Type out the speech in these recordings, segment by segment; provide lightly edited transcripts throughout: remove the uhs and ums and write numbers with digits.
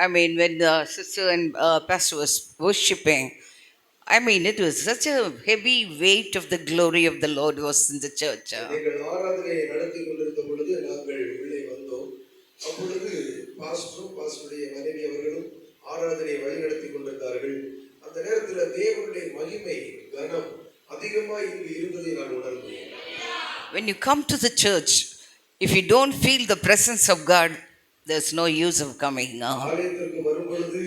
I mean, when the sister and pastor was worshiping, I mean, it was such a heavy weight of the glory of the Lord was in the church. நீங்கள் ஆராதனையை நடத்தி கொண்டிருந்த பொழுது நாங்கள் உள்ளே வந்தோம். அப்பொழுது பாஸ்டரும் பாஸ்டருடைய மனைவி அவர்களும் ஆராதனையை வழிநடத்தி கொண்டிருந்தார்கள். அந்த நேரத்தில் தேவனுடைய மகிமை கனம் அதிகமாக இங்கு இருந்ததை நான் உணர்ந்தேன். When you come to the church, if you don't feel the presence of God, there's no use of coming. ஆலயத்திற்கு வரும் பொழுது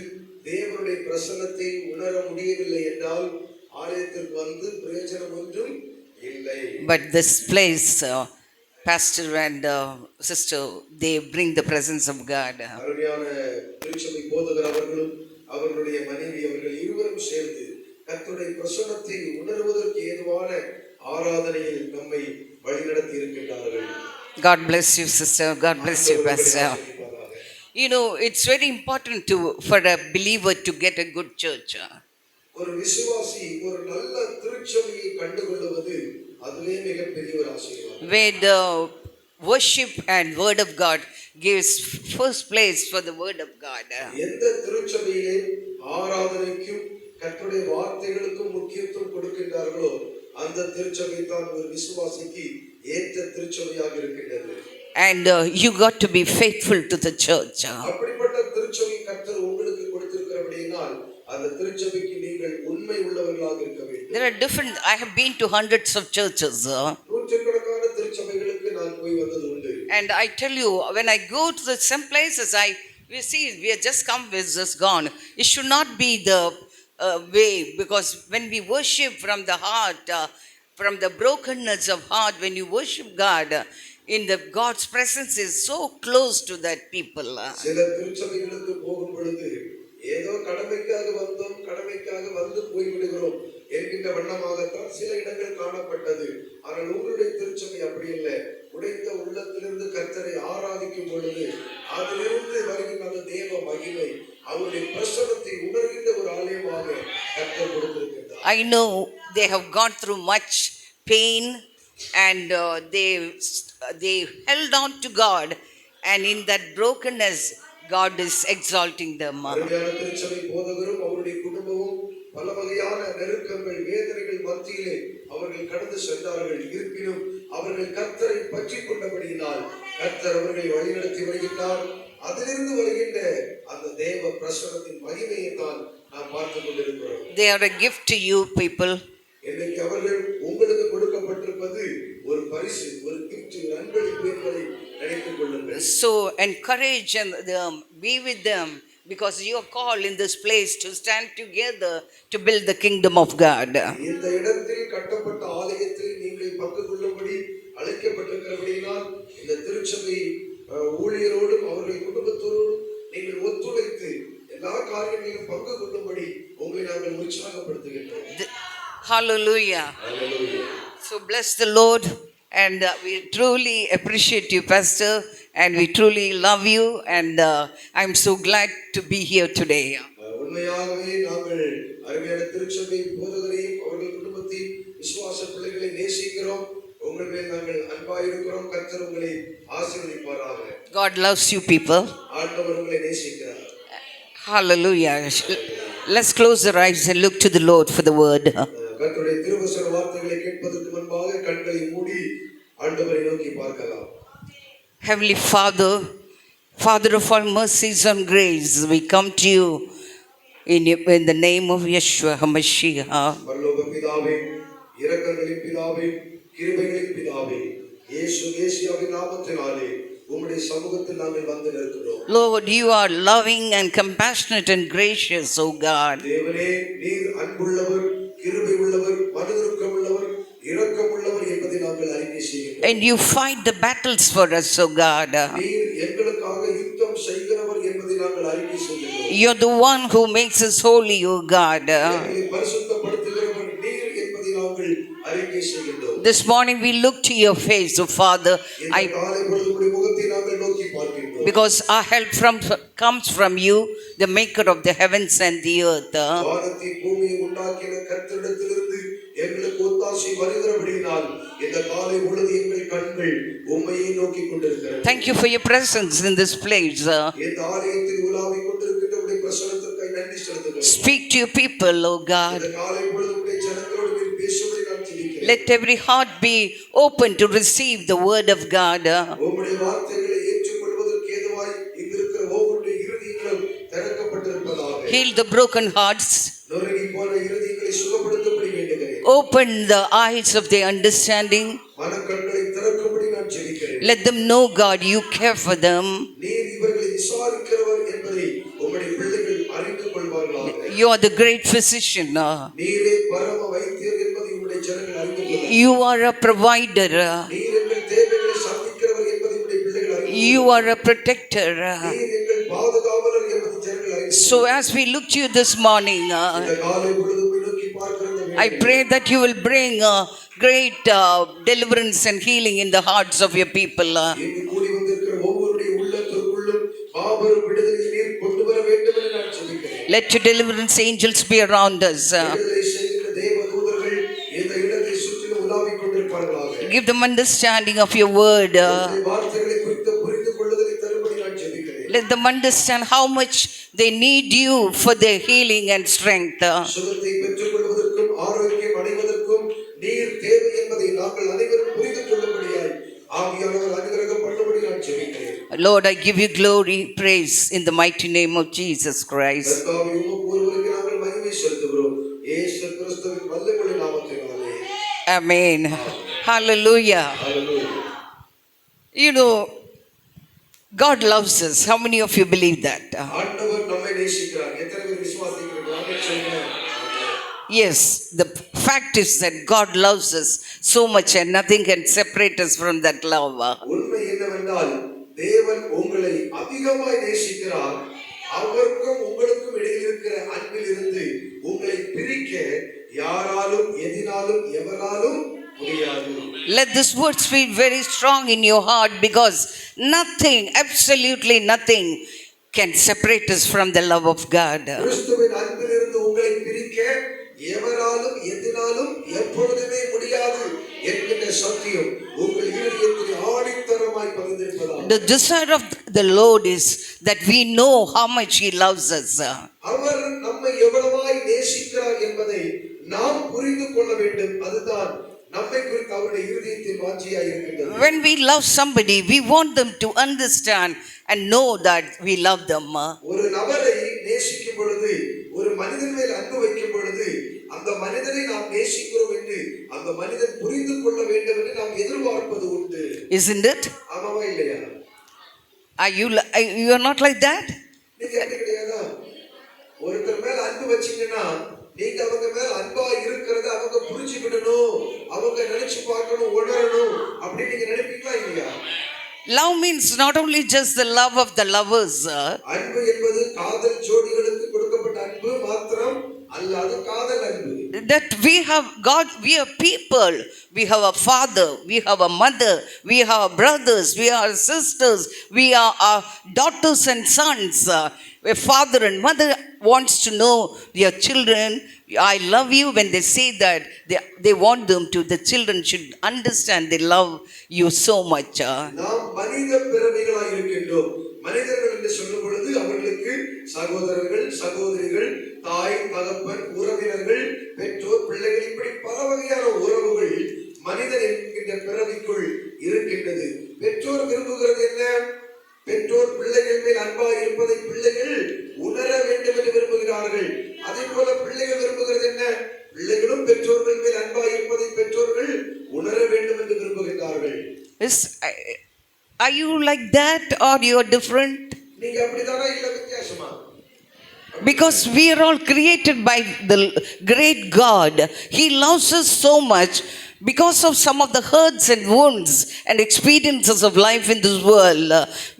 தேவனுடைய பிரசன்னத்தை உணர முடியவில்லை என்றால் ஆலயத்திற்கு வந்து பிரயோஜனம் ஒன்றும் இல்லை. But this place, pastor and sister, they bring the presence of God. அருமையான திருச்சபை போதகர் அவர்களும் அவர்களுடைய மனைவி அவர்கள் இருவரும் சேர்ந்து கர்த்தருடைய பிரசன்னத்தை உணர்வதற்கு ஏதுவான ஆராதனையில் நம்மை வழிநடத்தி இருக்கின்றார்கள். God bless you, sister. God bless you, pastor. You know, it's very important for a believer to get a good church. ஒரு விசுவாசி ஒரு நல்ல திருச்சபையை கண்டுகொள்வது அதுவே மிகப்பெரிய ஒரு ஆசீர்வாதம். Where the worship and word of God gives first place for the word of God. எந்த திருச்சபையிலே ஆராதனைக்கும் கர்த்தருடைய வார்த்தைகளுக்கும் முக்கியத்துவம் கொடுக்கின்றார்களோ அந்த திருச்சபை தான் ஒரு விசுவாசிக்கு ஏற்ற திருச்சபையாக இருக்கின்றது. And you got to be faithful to the church. அப்படிப்பட்ட திருச்சபை கர்த்தர் உங்களுக்கு கொடுத்திருக்கிறபடியால் அந்த திருச்சபைக்கு நீங்கள் உண்மை உள்ளவர்களாக இருக்க வேண்டும். There are different. I have been to hundreds of churches. நூற்றுக்கணக்கான திருச்சபைகளுக்கு நான் போய் வந்தது உண்டு. And I tell you, when I go to some places, we see we have just come, we have just gone. It should not be the way, because when we worship from the heart, from the brokenness of heart, when you worship God, in the God's presence is so close to that people. சில திருச்சபைகளுக்கு போகும் பொழுது ஏதோ கடமைக்காக வந்தோம், கடமைக்காக வந்து போய் விடுகிறோம் என்கின்ற வண்ணமாகத்தான் சில இடங்கள் காணப்பட்டது. ஆனால் உங்களுடைய திருச்சபை அப்படி இல்லை. உடைந்த உள்ளத்திலிருந்து கர்த்தரை ஆராதிக்கும் பொழுது அதிலிருந்து வருகின்ற அந்த தேவ மகிமை அவருடைய பிரசன்னத்தை உணர்கின்ற ஒரு ஆலயமாக கர்த்தர் கொடுத்திருக்கிறார். I know they have gone through much pain and they held on to God, and in that brokenness God is exalting them. அருமையான திருச்சபை போதகரும் அவருடைய குடும்பமும் பல வகையான நெருக்கங்கள் வேதனைகள் மத்தியிலே அவர்கள் கடந்து சென்றார்கள். இருப்பினும் அவர்கள் கர்த்தரை பற்றி கொண்டபடியினால் கர்த்தர் அவர்களை வழிநடத்தி வருகின்றார். அதிலிருந்து வருகின்ற அந்த தேவ பிரசன்னத்தின் மகிமையை தான் நாம் பார்த்து கொண்டிருக்கிறோம். They are a gift to you people. இன்னைக்கு அவர்கள் உங்களுக்கு கொடுக்கப்பட்டிருப்பது ஒரு பரிசு, ஒரு gift, ஒரு அன்பளிப்பு என்பதை நினைத்துக் கொள்ளுங்கள். So encourage them, be with them, because you are called in this place to stand together to build the kingdom of God. இந்த இடத்தில் கட்டப்பட்ட ஆலயத்தில் நீங்கள் பங்கு கொள்ளும்படி அழைக்கப்பட்டிருக்கிறபடியால் இந்த திருச்சபை ஊழியரோடும் அவர்கள் குடும்பத்தோடும் நீங்கள் ஒத்துழைத்து எல்லா காரியங்களிலும் பங்கு கொள்ளும்படி உங்களை நாங்கள் உற்சாகப்படுத்துகின்றோம். Hallelujah. Hallelujah. So bless the Lord, and we truly appreciate you, Pastor, and we truly love you, and I'm so glad to be here today. உண்மையாகவே நாங்கள் அருமையான திருச்சபை போதகரையும் அவர்கள் குடும்பத்தையும் விசுவாச பிள்ளைகளை நேசிக்கிறோம். உங்கள் மேல் நாங்கள் அன்பாய் இருக்கிறோம். கர்த்தர் உங்களை ஆசீர்வதிப்பாராக. God loves you people. ஆண்டவர் உங்களை நேசிக்கிறார். Hallelujah. Let's close our eyes and look to the Lord for the word. கர்த்தருடைய திருவசன வார்த்தைகளை கேட்பதற்கு முன்பாக கண்களை மூடி ஆண்டவரை நோக்கி பார்க்கலாம். Heavenly Father, Father of all mercies and grace, we come to you in the name of Yeshua HaMashiach. பரலோக பிதாவே, இரக்கங்களின் பிதாவே, கிருபைகளின் பிதாவே, இயேசுவின் நாமத்தினாலே உம்முடைய சமூகத்தில் நாங்கள் வந்து நிற்கிறோம். Lord, you are loving and compassionate and gracious, O God. தேவனே, நீர் அன்புள்ளவர், கிருபை உள்ளவர், மனதுருக்கம் உள்ளவர், இரக்கம் உள்ளவர் என்பதை நாங்கள் அறிக்கை செய்கிறோம். And you fight the battles for us, O God. நீர் எங்களுக்காக யுத்தம் செய்கிறவர் என்பதை நாங்கள் அறிக்கை செய்கிறோம். You're the one who makes us holy, O God. எங்களை பரிசுத்தப்படுத்துகிறவர் நீர் என்பதை நாங்கள் அறிக்கை செய்கிறோம். This morning we look to your face, O Father. Because our help comes from you, the maker of the heavens and the earth. எங்களுக்கு ஒத்தாசை வருகிறபடியினால் இந்த காலை பொழுது எங்கள் கண்கள் உம்மையே நோக்கிக் கொண்டிருக்கிறது. Thank you for your presence in this place. இந்த ஆலயத்தில் உலாவிக் கொண்டிருக்கின்ற உம்முடைய பிரசன்னத்திற்காக நன்றி செலுத்துகிறோம். Speak to your people, O God. இந்த காலை பொழுது உம்முடைய ஜனங்களோடு நீர் பேசும்படி நான் ஜெபிக்கிறேன். Let every heart be open to receive the word of God. உம்முடைய வார்த்தைகளை ஏற்றுக்கொள்வதற்கு ஏதுவாய் இங்கிருக்கிற ஒவ்வொருடைய இருதயங்களும் திறக்கப்பட்டிருப்பதாக. Heal the broken hearts. நொறுங்கி போன இருதயங்களை சுகப்படுத்தும்படி வேண்டுகிறேன். Open the eyes of their understanding. மனக்கண்களை திறக்கும்படி நான் ஜெபிக்கிறேன். Let them know, God, you care for them. நீர் இவர்களை விசாரிக்கிறவர் என்பதை உம்முடைய பிள்ளைகள் அறிந்து கொள்வார்களாக. You are the great physician. நீரே பரம வைத்தியர் என்பதை உம்முடைய ஜனங்கள் அறிந்து கொள்வார்கள். You are a provider. நீர் எங்கள் தேவைகளை சந்திக்கிறவர் என்பதை உம்முடைய பிள்ளைகள் அறிந்து கொள்வார்கள். You are a protector. நீர் எங்கள் பாதுகாவலர் என்பதை ஜனங்கள் அறிந்து So as we look to you this morning, இந்த காலை பொழுது உம்மை நோக்கி பார்க்கிற I pray that you will bring great deliverance and healing in the hearts of your people. இங்கு கூடி வந்திருக்கிற ஒவ்வொருடைய உள்ளத்திற்குள்ளும் மாபெரும் விடுதலை நீர் கொண்டு வர வேண்டும் என்று நான் ஜெபிக்கிறேன். Let your deliverance angels be around us. விடுதலை செய்கிற தேவதூதர்கள் இந்த இடத்தை சுற்றிலும் உலாவிக் கொண்டிருப்பார்களாக. Give them understanding of your word. உம்முடைய வார்த்தைகளை குறித்து புரிந்து கொள்ளுதலை தரும்படி நான் ஜெபிக்கிறேன். Let them understand how much they need you for their healing and strength. சுகத்தை பெற்றுக்கொள்வதற்கும் ஆரோக்கியம் அடைவதற்கும் நீர் தேவை என்பதை நாங்கள் அனைவரும் புரிந்து கொள்ளும்படியாய் ஆவியானவர் அனுகிரகம் பண்ணும்படி நான் ஜெபிக்கிறேன். Lord, I give you glory, praise in the mighty name of Jesus Christ. கர்த்தாவே உமக்கு ஒருவருக்கு நாங்கள் மகிமை செலுத்துகிறோம். இயேசு கிறிஸ்துவின் வல்லமையுள்ள நாமத்தினாலே. Amen. Hallelujah. Hallelujah. You know, God loves us. How many of you believe that? ஆண்டவர் நம்மை நேசிக்கிறார். எத்தனை பேர் விசுவாசிக்கிறீர்கள்? ஆமென் சொல்லுங்க. Yes, the fact is that God loves us so much and nothing can separate us from that love. உண்மை என்னவென்றால் தேவன் உங்களை அதிகமாய் நேசிக்கிறார். அவருக்கும் உங்களுக்கும் இடையில் இருக்கிற அன்பில் இருந்து உங்களை பிரிக்க யாராலும் எதினாலும் எவராலும் முடியாது. Let this words be very strong in your heart because nothing, absolutely nothing can separate us from the love of God. கிறிஸ்துவின் அன்பில் இருந்து உங்களை பிரிக்க எவராலும் எதினாலும் எப்பொழுதுமே முடியாது என்கிற சத்தியம் உங்கள் இருதயத்தில் ஆணித்தரமாய் பதிந்திருப்பதாக. The desire of the Lord is that we know how much He loves us. அவர் நம்மை எவ்வளவாய் நேசிக்கிறார் என்பதை நாம் புரிந்து கொள்ள வேண்டும். அதுதான் நம்மை குறித்து அவருடைய இருதயத்தில் வாஞ்சியாய் இருக்கின்றது. When we love somebody, we want them to understand and know that we love them. ஒரு நபரை நேசிக்கும் பொழுது, ஒரு மனிதன் மேல் அன்பு வைக்கும் பொழுது, அந்த மனிதனை நாம் நேசிக்கிறோம் என்று அந்த மனிதன் புரிந்து கொள்ள வேண்டும் என்று நாம் எதிர்பார்ப்பது உண்டு. Isn't it? ஆமாவா இல்லையா? You are not like that? நீங்க எப்படி கிடையாதா? ஒருத்தர் மேல அன்பு வச்சீங்கன்னா நீங்க அவங்க மேல அன்பா இருக்கிறத அவங்க புரிஞ்சுக்கிடணும், அவங்க நினைச்சு பார்க்கணும், உணரணும் அப்படி நீங்க நினைப்பீங்களா இல்லையா? Love means not only just the love of the lovers. அன்பு என்பது காதல் ஜோடிகளுக்கு கொடுக்கப்பட்ட அன்பு மாத்திரம் அல்ல, அது காதல் அன்பு. That we have God, we are people, we have a father, we have a mother, we have brothers, we are sisters, we are daughters and sons. A father and mother wants to know their children, I love you. When they say that, they want them to, the children should understand they love you so much. நாம் மனித பிறவிகளாய் இருக்கின்றோம். மனிதர்கள் என்று சொல்லும் பொழுது அவர்களுக்கு சகோதரர்கள், சகோதரிகள், தாய், தகப்பன், உறவினர்கள், பெற்றோர், பிள்ளைகள் இப்படி பல வகையான உறவுகள் மனிதன் என்கின்ற பிறவிக்குள் இருக்கின்றது. பெற்றோர் விரும்புகிறது என்ன? பெற்றோர் பிள்ளைகள் மேல் அன்பாக இருப்பதை பிள்ளைகள் உணர வேண்டும் என்று விரும்புகிறார்கள். அதே போல பிள்ளைகள் விரும்புகிறது என்ன? பிள்ளைகளும் பெற்றோர்கள் மேல் அன்பாக இருப்பதை பெற்றோர்கள் உணர வேண்டும் என்று விரும்புகிறார்கள். Are you like that or you are different? நீங்க அப்படிதானா இல்ல வித்தியாசமா? Because we are all created by the great God. He loves us so much. Because of some of the hurts and wounds and experiences of life in this world,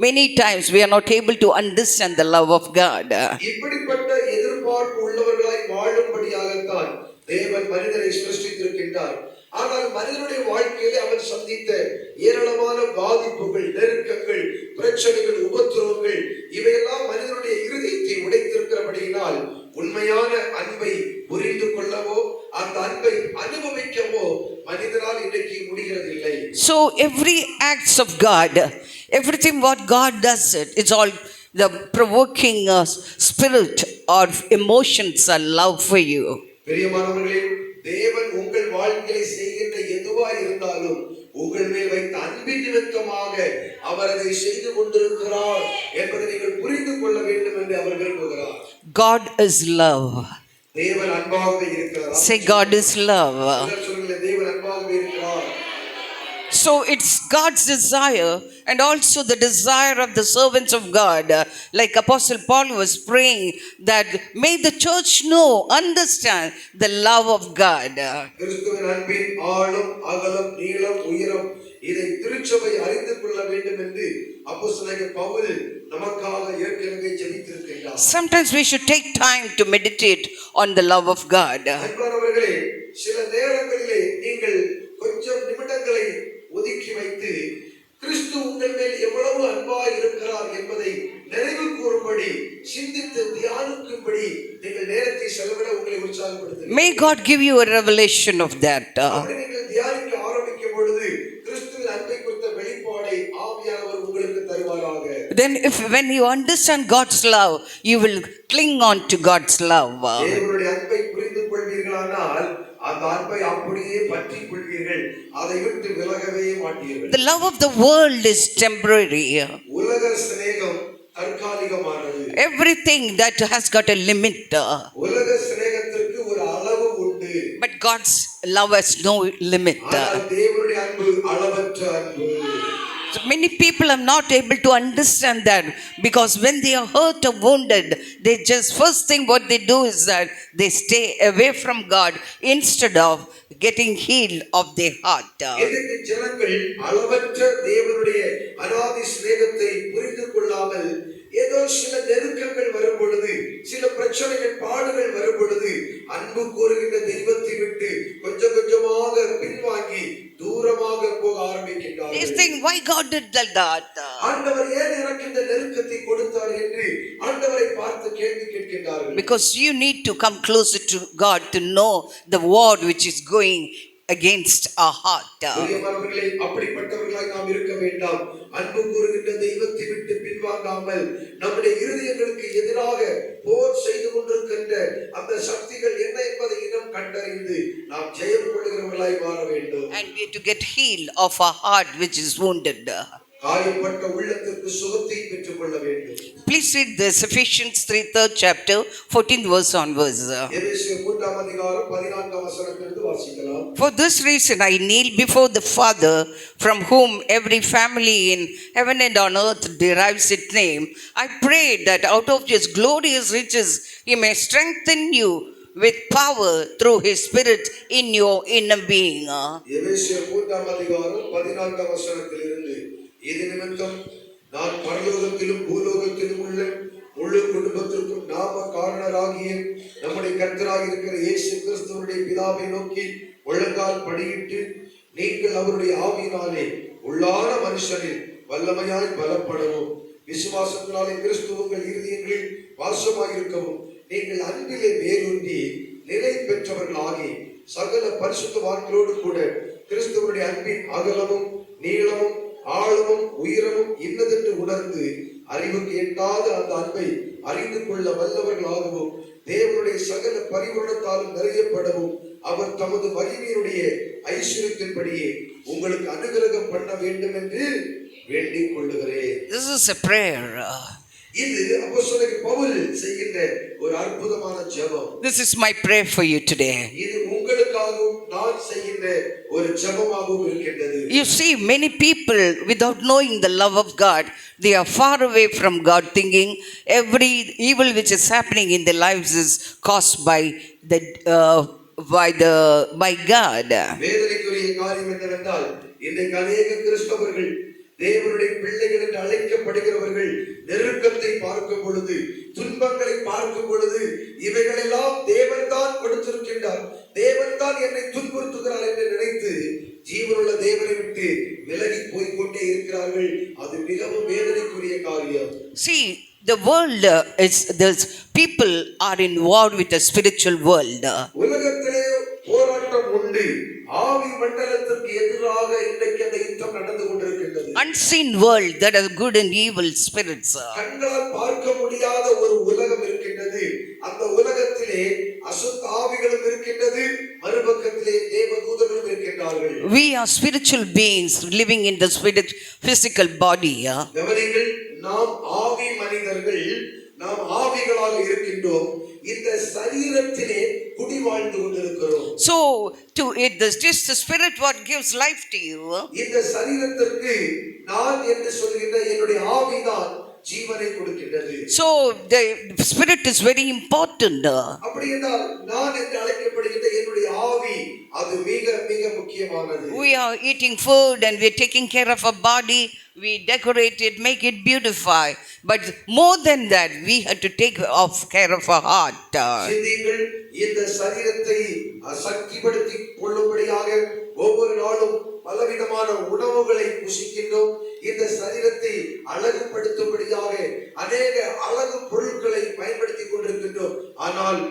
many times we are not able to understand the love of God. இப்படிப்பட்ட எதிர்பார்ப்பு உள்ளவர்களாய் வாழும்படியாகத்தான் தேவன் மனிதனை சிருஷ்டித்திருக்கின்றார். ஆனால் மனிதனுடைய வாழ்க்கையிலே அவர் சந்தித்த ஏராளமான பாதிப்புகள், நெருக்கங்கள், பிரச்சனைகள், உபத்திரவங்கள் இவையெல்லாம் மனிதனுடைய இருதயத்தை உடைத்திருக்கிறபடியினால் உண்மையான அன்பை புரிந்து கொள்ளவோ அந்த அன்பை அனுபவி So every acts of God, everything what God does it's all the provoking spirit or emotions or love for you. பிரியமானவர்களே, தேவன் உங்கள் வாழ்க்கையை செய்கின்ற எதுவாய் இருந்தாலும் உங்கள் மேல் வைத்த அன்பின் நிமித்தமாக அவர் அதை செய்து கொண்டிருக்கிறார் என்பதை நீங்கள் புரிந்து கொள்ள வேண்டும் என்று அவர் விரும்புகிறார். God is love. தேவன் அன்பாகவே இருக்கிறார். Say God is love. சொல்லுங்கள், தேவன் அன்பாகவே இருக்கிறார். So it's God's desire and also the desire of the servants of God, like Apostle Paul was praying, that may the church know, understand the love of God. கிறிஸ்துவின் அன்பின் ஆழம், அகலம், நீளம், உயரம் இதை திருச்சபை அறிந்து கொள்ள வேண்டும் என்று அப்போஸ்தலனாகிய பவுல் நமக்காக ஏற்கனவே ஜெபித்திருக்கிறார். Sometimes we should take time to meditate on the love of God. அன்பானவர்களே, சில நேரங்களிலே நீங்கள் கொஞ்சம் நிமிடங்களை ஒதுக்கி வைத்து கிறிஸ்து உங்கள் மேல் எவ்வளவு அன்பாய் இருக்கிறார் என்பதை நினைவு கூறும்படி, சிந்தித்து தியானிக்கும்படி நீங்கள் நேரத்தை செலவிட உங்களை உற்சாகப்படுத்துகிறேன். May God give you a revelation of that. அப்படி நீங்கள் தியானிக்க ஆரம்பிக்கும் பொழுது கிறிஸ்துவின் அன்பை குறித்த வெளிப்பாடை ஆவியானவர் உங்களுக்கு தருவாராக. Then when you understand God's love, you will cling on to God's love. தேவனுடைய அன்பை புரிந்து கொள்வீர்களானால் அந்த அன்பை அப்படியே பற்றிக் கொள்வீர்கள், அதை விட்டு விலகவே மாட்டீர்கள். The love of the world is temporary. உலக சிநேகம் தற்காலிகமானது. Everything that has got a limit. உலக சிநேகத்திற்கு ஒரு அளவு உண்டு. But God's love has no limit. ஆனால் தேவனுடைய அன்பு அளவற்ற அன்பு. So many people are not able to understand that, because when they are hurt or wounded, they just first thing what they do is that they stay away from God instead of getting healed of their heart. இன்னைக்கு ஜனங்கள் அளவற்ற தேவனுடைய அநாதி சிநேகத்தை புரிந்து கொள்ளாமல் ஏதோ சில நெருக்கங்கள் வரும் பொழுது, சில பிரச்சனைகள், பாடுகள் வரும் பொழுது அன்பு கூறுகின்ற தெய்வத்தை விட்டு கொஞ்சம் கொஞ்சமாக பின்வாங்கி தூரமாக போக ஆரம்பிக்கின்றார்கள். They think, why God did that? ஆண்டவர் ஏன் எனக்கு இந்த நெருக்கத்தை கொடுத்தார் என்று ஆண்டவரை பார்த்து கேள்வி கேட்கின்றார்கள். Because you need to come closer to God to know the war which is going against our heart. பிரியமானவர்களே, அப்படிப்பட்டவர்களாய் நாம் இருக்க வேண்டாம். அன்பு கூறுகின்ற தெய்வத்தை விட்டு பின்வாங்காமல் நம்முடைய இருதயங்களுக்கு எதிராக போர் செய்து கொண்டிருக்கின்ற அந்த சக்திகள் என்ன என்பதை இன்னும் கண்டறிந்து நாம் ஜெயம் கொள்கிறவர்களாய் மாற வேண்டும். And we have to get healed of our heart which is wounded. காயப்பட்ட உள்ளத்திற்கு சுகத்தை பெற்றுக் கொள்ள வேண்டும். Please read this Ephesians 3 3rd chapter 14th verse onwards. எபேசியர் 3ஆம் அதிகாரம் 14ஆம் வசனத்திலிருந்து வாசிக்கலாம். For this reason I kneel before the Father, from whom every family in heaven and on earth derives its name. I pray that out of his glorious riches he may strengthen you with power through his spirit in your inner being. எபேசியர் 3ஆம் அதிகாரம் 14ஆம் வசனத்திலிருந்து, இது நிமித்தம் நான் பரலோகத்திலும் பூலோகத்திலும் உள்ள முழு குடும்பத்திற்கும் நாம காரணராகிய நம்முடைய கர்த்தராக இருக்கிற இயேசு கிறிஸ்துவினுடைய பிதாவை நோக்கி முழங்கால் படியிட்டு, நீங்கள் அவருடைய ஆவியினாலே உள்ளான மனுஷனில் வல்லமையாய் பலப்படவும், விசுவாசத்தினாலே கிறிஸ்து உங்கள் இருதயங்களில் வாசமாயிருக்கவும், நீங்கள் அன்பிலே வேரூன்றி நிலை பெற்றவர்களாகி சகல பரிசுத்தவான்களோடு கூட கிறிஸ்துவனுடைய அன்பின் அகலமும் நீளமும் ஆழமும் உயரமும் இன்னதென்று உணர்ந்து அறிவுக்கு எட்டாத அந்த அன்பை அறிந்து கொள்ள வல்லவர்களாகவும், தேவனுடைய சகல பரிபூரணத்தாலும் நிறையப்படவும் அவர் தமது மகிமையினுடைய ஐஸ்வரியத்தின்படியே உங்களுக்கு அனுகிரகம் பண்ண வேண்டும் என்று வேண்டிக் கொள்ளுகிறேன். This is a prayer. இது அப்போஸ்தலனாகிய பவுல் செய்கின்ற ஒரு அற்புதமான ஜெபம். This is my prayer for you today. இது உங்களுக்காகவும் நான் செய்கின்ற ஒரு ஜெபமாகவும் இருக்கின்றது. You see, many people without knowing the love of God, they are far away from God, thinking every evil which is happening in their lives is caused by God. வேதனைக்குரிய காரியம் என்னவென்றால், இன்றைக்கு அநேக கிறிஸ்தவர்கள், தேவனுடைய பிள்ளைகள் என்று அழைக்கப்படுகிறவர்கள் நெருக்கத்தை பார்க்கும் பொழுது, துன்பங்களை பார்க்கும் பொழுது, இவைகளெல்லாம் தேவன் தான் கொடுத்திருக்கின்றார், தேவன் தான் என்னை துன்புறுத்துகிறார் என்று நினைத்து ஜீவனுள்ள தேவனை விட்டு விலகி போய்கொண்டே இருக்கிறார்கள். அது மிகவும் வேதனைக்குரிய காரியம். See, the world there's people are involved with the spiritual world. உலகத்திலே போராட்டம் உண்டு. ஆவி மண்டலத்திற்கு எதிராக இன்றைக்கு அந்த யுத்தம் unseen world, that are good and evil spirits. கண்களால் பார்க்க முடியாத ஒரு உலகம் இருக்கின்றது. அந்த உலகத்திலே அசுத்த ஆவிகளும் இருக்கின்றது, மறுபக்கத்திலே தேவதூதர்களும் இருக்கின்றார்கள். We are spiritual beings living in the spirit physical body. கவனிங்கள், நாம் ஆவி மனிதர்கள், நாம் ஆவிகளாக இருக்கின்றோம். இந்த சரீரத்திலே குடி வாழ்ந்து கொண்டிருக்கிறோம். So to it, just the spirit what gives life to you. இந்த சரீரத்திற்கு நான் என்று சொல்கின்ற என்னுடைய ஆவிதான் ஜீவனை கொடுக்கின்றது. So the spirit is very important. அப்படி என்றால் நான் என்று அழைக்கப்படுகின்ற என்னுடைய ஆவி அது மிக மிக முக்கியமானது. We are eating food and we are taking care of our body. We decorate it, make it beautify. But more than that, we have to take care of our heart. சிந்தியுங்கள், இந்த சரீரத்தை சக்திப்படுத்தி கொள்ளும்படியாக ஒவ்வொரு நாளும் பலவிதமான உணவுகளை புசிக்கின்றோம். இந்த சரீரத்தை அழகுபடுத்தும்படியாக அநேக அழகு பொருட்களை பயன்படுத்தி கொண்டிருக்கின்றோம். ஆனால்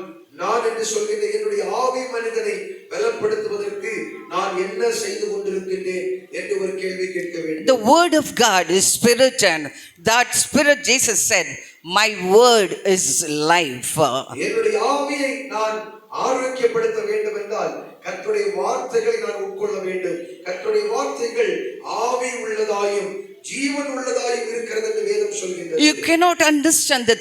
நான் என்று சொல்கின்ற என்னுடைய ஆவி மனிதனை பலப்படுத்துவதற்கு நான் என்ன செய்து கொண்டிருக்கின்றேன் என்று ஒரு கேள்வி கேட்க வேண்டும். The word of God is spirit, and that spirit, Jesus said, my word is life. என்னுடைய ஆவியை நான் ஆரோக்கியப்படுத்த வேண்டும் என்றால் கர்த்தருடைய வார்த்தைகளை நான் உட்கொள்ள வேண்டும். கர்த்தருடைய வார்த்தைகள் ஆவி உள்ளதாயும் ஜீவன் உள்ளதாயும் இருக்கிறது என்று வேதம் சொல்கிறது. You cannot understand the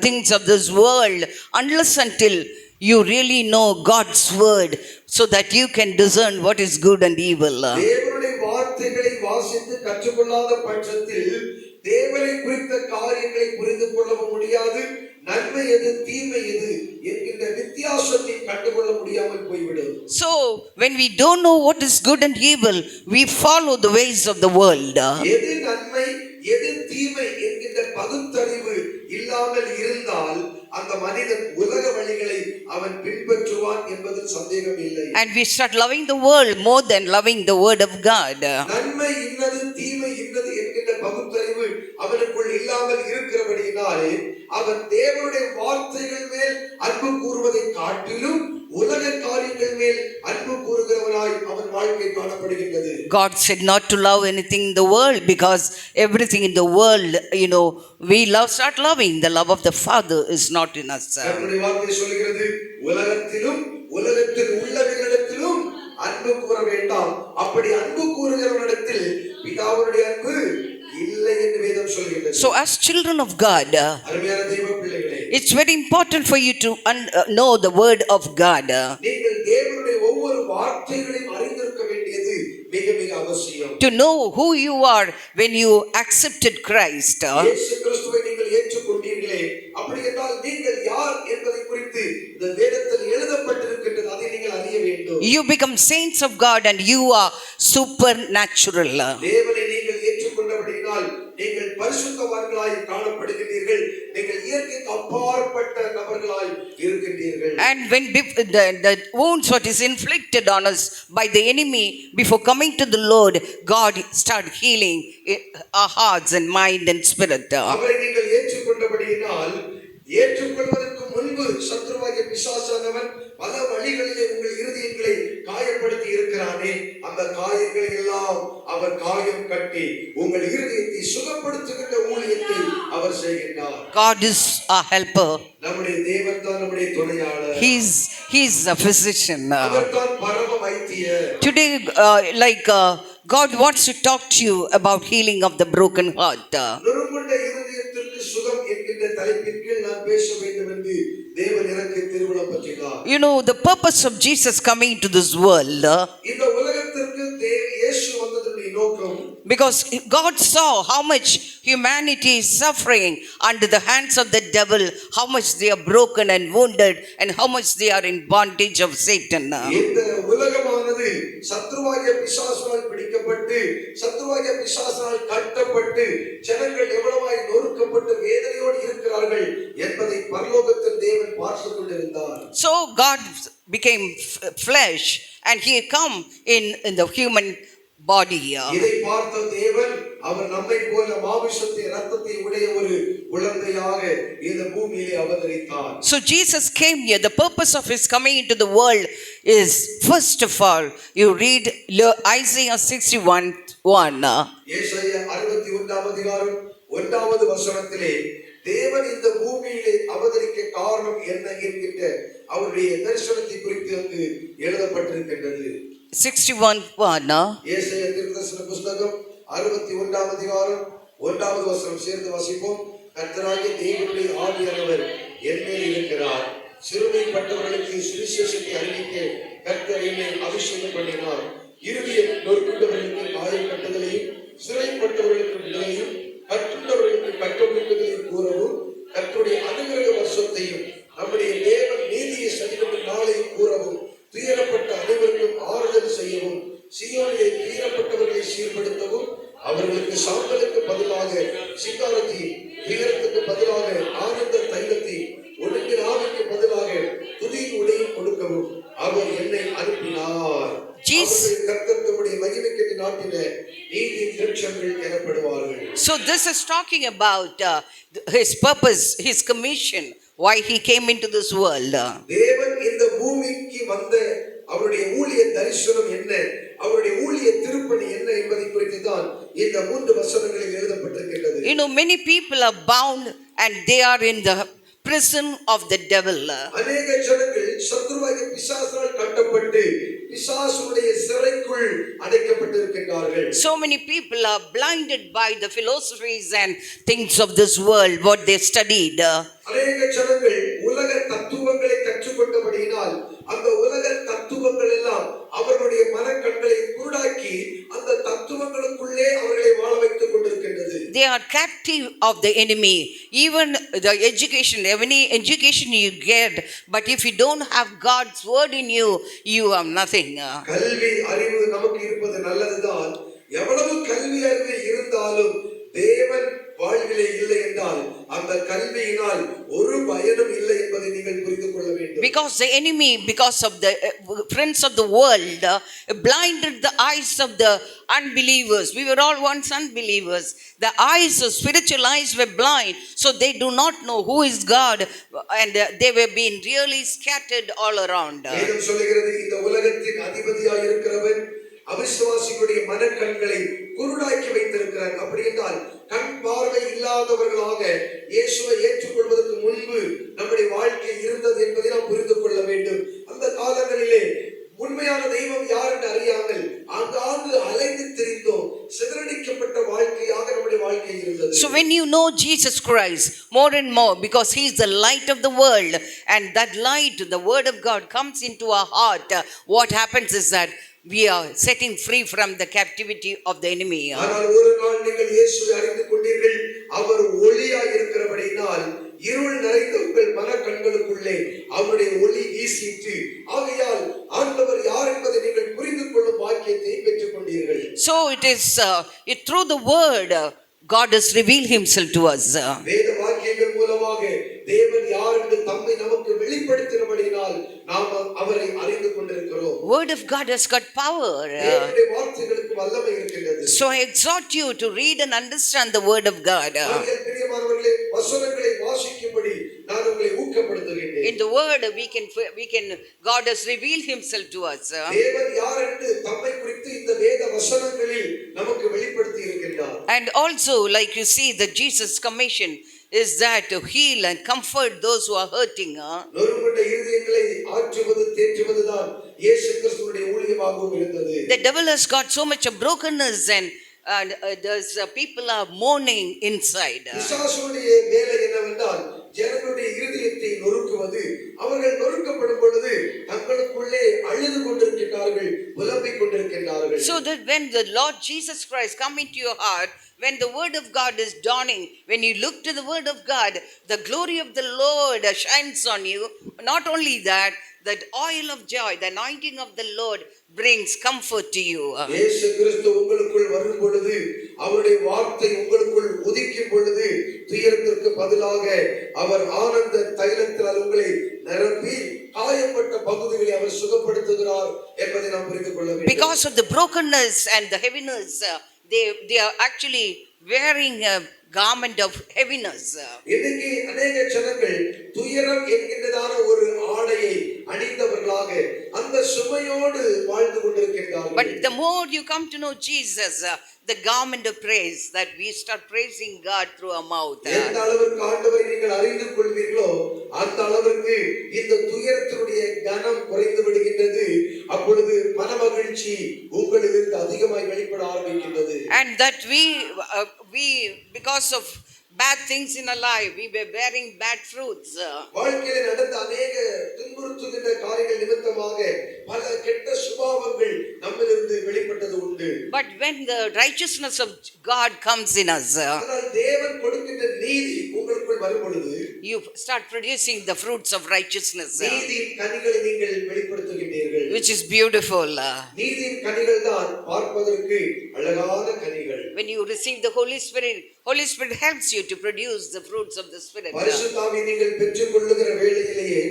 things of this world unless until you really know God's word, so that you can discern what is good and evil. தேவனுடைய வார்த்தைகளை வாசித்து கற்றுக்கொள்ளாத பட்சத்தில் தேவனை குறித்த காரியங்களை புரிந்து கொள்ளவும் முடியாது, நன்மை எது தீமை எது என்கின்ற வித்தியாசத்தை கண்டுகொள்ள முடியாமல் போய்விடும். So when we don't know what is good and evil, we follow the ways of the world. எது நன்மை எது தீமை என்கின்ற பகுத்தறிவு இல்லாமல் இருந்தால் அந்த மனிதன் உலக வழிகளை அவன் பின்பற்றுவான் என்பதில் சந்தேகம் இல்லை. And we start loving the world more than loving the word of God. நன்மை இன்னது தீமை இன்னது என்கின்ற பகுத்தறிவு அவனுக்குள் இல்லாமல் இருக்கிறபடியினாலே அவன் தேவனுடைய வார்த்தைகள் மேல் அன்பு கூறுவதை காட்டிலும் உலக காரியங்கள் மேல் அன்பு கூறுகிறவனாய் அவன் வாழ்க்கை காணப்படுகின்றது. God said not to love anything in the world, because everything in the world, we start loving. The love of the Father is not in us. கர்த்தருடைய வார்த்தை சொல்கிறது, உலகத்திலும் உலகத்தில் உள்ளவர்களிடத்திலும் அன்பு கூற வேண்டாம், அப்படி அன்பு கூறுகிறவனிடத்தில் பிதாவுடைய அன்பு இல்லை என்று வேதம் சொல்கிறது. So as children of God, அருமையான தேவ பிள்ளைகளே, it's very important for you to know the word of God. நீங்கள் தேவனுடைய ஒவ்வொரு வார்த்தைகளையும் அறிந்திருக்க வேண்டியது மிக மிக அவசியம். To know who you are when you accepted Christ. இயேசு கிறிஸ்துவை நீங்கள் ஏற்றுக்கொண்டீர்களே, அப்படி என்றால் நீங்கள் யார் என்பதை குறித்து இந்த வேதத்தில் எழுதப்பட்டிருக்கின்றது, அதை நீங்கள் அறிய வேண்டும். You become saints of God and you are supernatural. தேவனை நீங்கள் ஏற்றுக்கொண்டபடியால் நீங்கள் பரிசுத்தவான்களாய் காணப்படுகிறீர்கள், நீங்கள் இயற்கைக்கு அப்பாற்பட்ட நபர்களாய் இருக்கின்றீர்கள். And when the wounds what is inflicted on us by the enemy, before coming to the Lord, God start healing our hearts and mind and spirit. அவரை நீங்கள் ஏற்றுக்கொண்டபடியால் ஏற்றுக்கொள்வதற்கு முன்பு சத்ருவாகிய பிசாசானவன் பல வழிகளிலே உங்கள் இருதயங்களை காயப்படுத்தி இருக்கிறானே, அந்த காயங்களை எல்லாம் அவர் காயம் கட்டி உங்கள் இருதயத்தை சுகப்படுத்துகின்ற ஊழியத்தை அவர் செய்கின்றார். God is our helper. நம்முடைய தேவன் தான் நம்முடைய துணையாளர். He's a physician. அவர் தான் பரம வைத்தியர். Today, God wants to talk to you about healing of the broken heart. நொறுங்குண்ட இருதயத்திற்கு சுகம் என்கின்ற தலைப்பின் கீழ் நான் பேச வேண்டும் என்று தேவன் எனக்கு திருவிழம் பற்றினார். The purpose of Jesus coming into this world, இந்த உலகத்திற்கு இயேசு வந்ததனுடைய நோக்கம், because God saw how much humanity is suffering under the hands of the devil, how much they are broken and wounded, and how much they are in bondage of Satan. இந்த உலகமானது சத்ருவாகிய பிசாசால் பிடிக்கப்பட்டு சத்ருவாகிய பிசாசால் கட்டப்பட்டு ஜனங்கள் எவ்வளவாய் நொறுக்கப்பட்டு வேதனையோடு இருக்கிறார்கள் என்பதை பரலோகத்தில் தேவன் பார்த்து கொண்டிருந்தார். So God became flesh and he come in the human body. இதை பார்த்த தேவன் அவர் நம்மை போல மாமிசத்தை இரத்தத்தை உடைய ஒரு குழந்தையாக இந்த பூமியிலே அவதரித்தார். So Jesus came here. The purpose of his coming into the world is, first of all, you read Isaiah 61 1. ஏசாயா 61 அதிகாரம் 1வது வசனத்திலே தேவன் இந்த பூமியிலே அவதரிக்க காரணம் என்ன என்கின்ற அவருடைய தரிசனத்தை குறித்து அங்கு எழுதப்பட்டிருக்கின்றது. 61. ஏசாயா தீர்க்கதரிசன புஸ்தகம் 61 அதிகாரம் 1வது வசனம் சேர்ந்து வாசிப்போம். கர்த்தராகிய தேவனுடைய ஆவியானவர் என்மேல் இருக்கிறார். சிறுமைப்பட்டவர்களுக்கு சுவிசேஷத்தை அறிவிக்க கர்த்தர் என்னை அபிஷேகம் பண்ணினார். இருதயம் நொறுங்குண்டவர்களுக்கு காயம் கட்டுதலையும், சிறைப்பட்டவர்களுக்கு விடுதலையும், கற்றுள்ளவர்களுக்கு கற்றொழுங்குதலையும் கூறவும், கர்த்தருடைய அனுகிரக வருஷத்தையும் நம்முடைய தேவன் நீதியை சதிக்கும் நாளையும் கூறவும், துயரப்பட்ட அனைவருக்கும் ஆறுதல் செய்யவும், சீயோனிலே துயரப்பட்டவர்களை சீர்படுத்தவும், அவர்களுக்கு சாம்பலுக்கு பதிலாக சிங்காரத்தையும், துயரத்துக்கு பதிலாக ஆனந்த தைலத்தையும், ஒடுங்கின ஆவிக்கு பதிலாக துதியின் உடையும் கொடுக்கவும் அவர் என்னை அனுப்பினார். கர்த்தர் தம்முடைய மகிமைக்கு நாட்டின நீதி விருட்சங்கள் எனப்படுவார்கள். So this is talking about his purpose, his commission, why he came into this world. தேவன் இந்த பூமிக்கு வந்த அவருடைய ஊழிய தரிசனம் என்ன, அவருடைய ஊழிய திருப்பணி என்ன என்பதை குறித்து தான் இந்த 3 வசனங்களில் எழுதப்பட்டிருக்கிறது. You know, many people are bound and they are in the prison of the devil. அநேக ஜனங்கள் சத்துருவாகிய பிசாசால் கட்டப்பட்டு பிசாசுடைய சிறைக்குள் அடைக்கப்பட்டிருக்கிறார்கள். So many people are blinded by the philosophies and things of this world, what they studied. அநேக ஜனங்கள் உலக தத்துவங்களை கற்றுக்கொண்டபடியினால் அந்த உலக தத்துவங்கள் எல்லாம் அவர்களுடைய மனக்கண்களை குருடாக்கி அந்த தத்துவங்களுக்குள்ளே அவர்களை வாழ வைத்துக் கொண்டிருக்கின்றது. They are captive of the enemy. Even the education, any education you get, but if you don't have God's word in you, you have nothing. கல்வி அறிவு நமக்கு இருப்பது நல்லதுதான். எவ்வளவு கல்வி அறிவு இருந்தாலும் தேவன் வாழ்விலே இல்லை என்றால் அந்த கல்வியினால் ஒரு பயனும் இல்லை என்பதை நீங்கள் புரிந்து கொள்ள வேண்டும். Because the enemy, because of the friends of the world, blinded the eyes of the unbelievers. We were all once unbelievers. The eyes, the spiritual eyes were blind, so they do not know who is God, and they were being really scattered all around. வேதம் சொல்கிறது இந்த உலகத்தின் அதிபதியாய் இருக்கிறவன் அவிசுவாசிகளுடைய மனக்கண்களை குருடாக்கி வைத்திருக்கிறார். அப்படி என்றால் கண் பார்வை இல்லாதவர்களாக இயேசுவை ஏற்றுக்கொள்வதற்கு முன்பு நம்முடைய வாழ்க்கை இருந்தது என்பதை நாம் புரிந்து கொள்ள வேண்டும். அந்த காலங்களிலே உண்மையான தெய்வம் யார் என்று அறியாமல் ஆங்காங்கு அலைந்து திரிந்தோம். சிதறடிக்கப்பட்ட வாழ்க்கையாக நம்முடைய வாழ்க்கை இருந்தது. So when you know Jesus Christ more and more, because he is the light of the world, and that light, the word of God, comes into our heart, what happens is that we are setting free from the captivity of the enemy. ஆனால் ஒரு நாள் நீங்கள் இயேசுவை அறிந்து கொண்டீர்கள். அவர் ஒளியாய் இருக்கிறபடியினால் இருள் நிறைந்த உங்கள் மனக்கண்களுக்குள்ளே அவருடைய ஒளி வீசிட்டு ஆகையால் ஆண்டவர் யார் என்பதை நீங்கள் புரிந்து கொள்ளும் பாக்கியத்தை பெற்றுக் கொண்டீர்கள். So it is through the word God has revealed himself to us. வேத வாக்கியங்கள் மூலமாக தேவன் யார் என்று தம்மை நமக்கு வெளிப்படுத்தினபடியினால் நாம் அவரை அறிந்து கொண்டிருக்கிறோம். Word of God has got power. தேவனுடைய வார்த்தைகளுக்கு வல்லமை இருக்கிறது. So I exhort you to read and understand the word of God. பிரியமானவர்களே, வசனங்களை வாசிக்கும்படி நான் உங்களை ஊக்கப்படுத்துகிறேன். In the word we can God has revealed himself to us. தேவன் யார் என்று தம்மை குறித்து இந்த வேத வசனங்களில் நமக்கு வெளிப்படுத்தி இருக்கிறார். And also, like you see, the Jesus commission is that to heal and comfort those who are hurting. நொறுங்குண்ட இருதயங்களை ஆற்றுவது தேற்றுவதுதான் இயேசு கிறிஸ்துவினுடைய ஊழியமாகவும் இருந்தது. The devil has got so much of brokenness and there's people are mourning inside. பிசாசுடைய வேலை என்னவென்றால் ஜனங்களுடைய இருதயத்தை நொறுக்குவது. அவர்கள் நொறுக்கப்படும் பொழுது தங்களுக்குள்ளே அழுது கொண்டிருக்கிறார்கள், புலம்பிக் கொண்டிருக்கிறார்கள். So that when the Lord Jesus Christ come into your heart, when the word of God is dawning, when you look to the word of God, the glory of the Lord shines on you. Not only that oil of joy, the anointing of the Lord brings comfort to you. இயேசு கிறிஸ்து உங்களுக்குள் வரும் பொழுது, அவருடைய வார்த்தை உங்களுக்குள் உதிக்கும் பொழுது, துயரத்திற்கு பதிலாக அவர் ஆனந்த தைலத்தால் உங்களை நிரப்பி காயப்பட்ட பகுதிகளை அவர் சுகப்படுத்துகிறார் என்பதை நாம் புரிந்து கொள்ள வேண்டும். Because of the brokenness and the heaviness, they are actually wearing a garment of heaviness. இன்னைக்கு अनेक ஜனங்கள் துயரம் என்கின்றதான ஒரு ஆடையை அணிந்தவர்களாக அந்த சுமையோடு வாழ்ந்து கொண்டிருக்கிறார்கள். But the more you come to know Jesus, the garment of praise, that we start praising God through our mouth. எந்த அளவிற்கு ஆண்டவரை நீங்கள் அறிந்து கொள்வீர்களோ அந்த அளவிற்கு இந்த துயரத்தினுடைய கனம் குறைந்து விடுகின்றது. அப்பொழுது மனமகிழ்ச்சி உங்களிலிருந்து அதிகமாய் வெளிப்பட ஆரம்பிக்கின்றது. And that we because of bad things in our life, we were bearing bad fruits. வாழ்க்கையில நடந்த அநேக துன்புறுத்துகின்ற காரியங்கள் நிமித்தமாக பல கெட்ட சுபாவங்கள் நம்மிலிருந்து வெளிப்பட்டது உண்டு. But when the righteousness of God comes in us, ஆனால் தேவன் கொடுக்கின்ற நீதி உங்களுக்குள் வரும் பொழுது you start producing the fruits of righteousness, நீதியின் கனிகளை நீங்கள் வெளிப்படுத்துகின்றீர்கள். which is beautiful. நீதியின் கனிகள் தான் பார்ப்பதற்கு அழகான கனிகள். When you receive the Holy Spirit helps you to produce the fruits of the Spirit. பரிசுத்த ஆவியை நீங்கள் பெற்றுக்கொள்ளுகிற வேளையிலேயே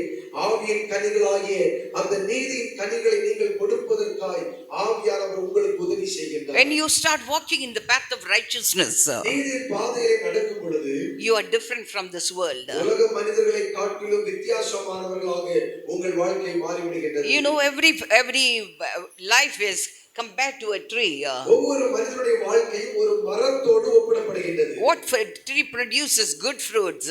ஆவியின் கனிகளாகிய அந்த நீதியின் கனிகளை நீங்கள் கொடுப்பதற்காய் ஆவியானவர் உங்களுக்கு உதவி செய்கின்றார். When you start walking in the path of righteousness, நீதியின் பாதையிலே நடக்கும் பொழுது you are different from this world. உலக மனிதர்களை காட்டிலும் வித்தியாசமானவர்களாக உங்கள் வாழ்க்கை மாறிவிடுகின்றது. You know, every life is compared to a tree. ஒவ்வொரு மனிதனுடைய வாழ்க்கையும் ஒரு மரத்தோடு ஒப்பிடப்படுகின்றது. What tree produces good fruits?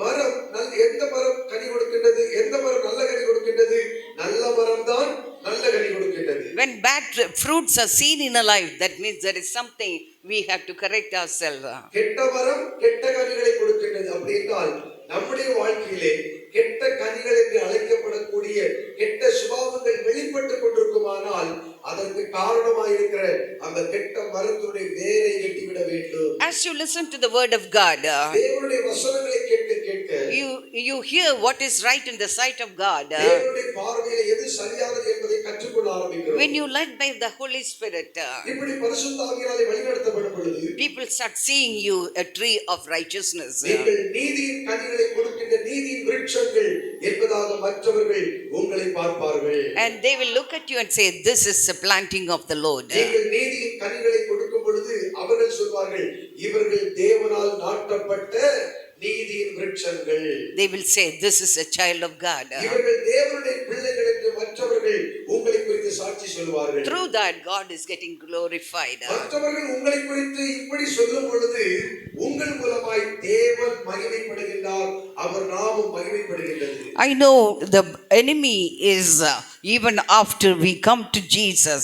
மரம் எந்த மரம் கனி கொடுக்கின்றது? எந்த மரம் நல்ல கனி கொடுக்கின்றது? நல்ல மரம் தான் நல்ல கனி கொடுக்கின்றது. When bad fruits are seen in a life, that means there is something we have to correct ourselves. கெட்ட மரம் கெட்ட கனிகளை கொடுக்கின்றது. அப்படி என்றால் நம்முடைய வாழ்க்கையிலே கெட்ட கனிகள் என்று அழைக்கப்படக்கூடிய கெட்ட சுபாவங்கள் வெளிப்பட்டுக் கொண்டிருக்குமானால் அதற்கு காரணமாயிருக்கிற அந்த கெட்ட மரத்துடைய வேரை வெட்டிவிட வேண்டும். As you listen to the word of God, தேவனுடைய வசனங்களை கேட்க கேட்க you hear what is right in the sight of God. தேவனுடைய பார்வையில் எது சரியானது என்பதை கற்றுக்கொள்ள ஆரம்பிக்கிறோம். When you led by the Holy Spirit, இப்படி பரிசுத்த ஆவியாலே வழிநடத்தப்படும் பொழுது people start seeing you a tree of righteousness. நீங்கள் நீதியின் கனிகளை கொடுக்கின்ற நீதியின் விருட்சங்கள் என்பதாக மற்றவர்கள் உங்களை பார்ப்பார்கள். And they will look at you and say, this is the planting of the Lord. நீங்கள் நீதியின் கனிகளை கொடுக்கும் பொழுது அவர்கள் சொல்வார்கள், இவர்கள் தேவனால் நாட்டப்பட்ட நீதியின் விருட்சங்கள். They will say, this is a child of God. இவர்கள் தேவனுடைய பிள்ளைகள் என்று மற்றவர்கள் உங்களை குறித்து சாட்சி சொல்வார்கள். Through that, God is getting glorified. மற்றவர்கள் உங்களை குறித்து இப்படி சொல்லும் பொழுது உங்கள் மூலமாய் தேவன் மகிமைப்படுகின்றார், அவர் நாமம் மகிமைப்படுகின்றது. I know the enemy is, even after we come to Jesus,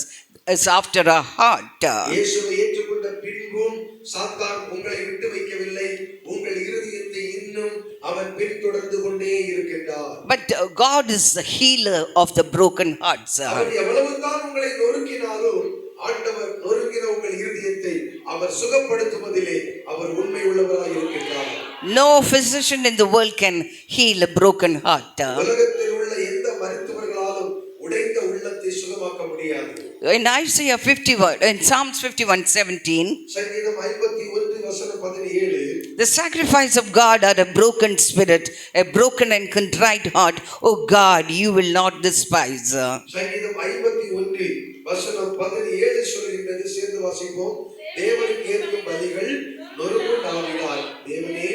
is after our heart. இயேசுவை ஏற்றுக்கொண்ட பின்பும் சாத்தான் உங்களை விட்டு வைக்கவில்லை. உங்கள் இருதயத்தை இன்னும் அவன் பின்தொடர்ந்து கொண்டே இருக்கின்றார். But God is the healer of the broken hearts. அவர் எவ்வளவுதான் உங்களை நொறுக்கினாலும் ஆண்டவர் நொறுங்கின உங்கள் இருதயத்தை அவர் சுகப்படுத்துவதிலே அவர் உண்மை உள்ளவராய் இருக்கின்றார். No physician in the world can heal a broken heart. உலகத்தில் உள்ள எந்த மருத்துவர்களாலும் உடைந்த உள்ளத்தை சுகமாக்க முடியாது. In Isaiah 51, in Psalms 51:17, சங்கீதம் 51 வசனம் 17, the sacrifice of God are a broken spirit, a broken and contrite heart. O God, you will not despise. சங்கீதம் 51 வசனம் 17 சொல்கின்றது. சேர்ந்து வாசிப்போம். தேவனுக்கு ஏற்கும் பலிகள் நொறுங்குண்ட ஆவினால், தேவனே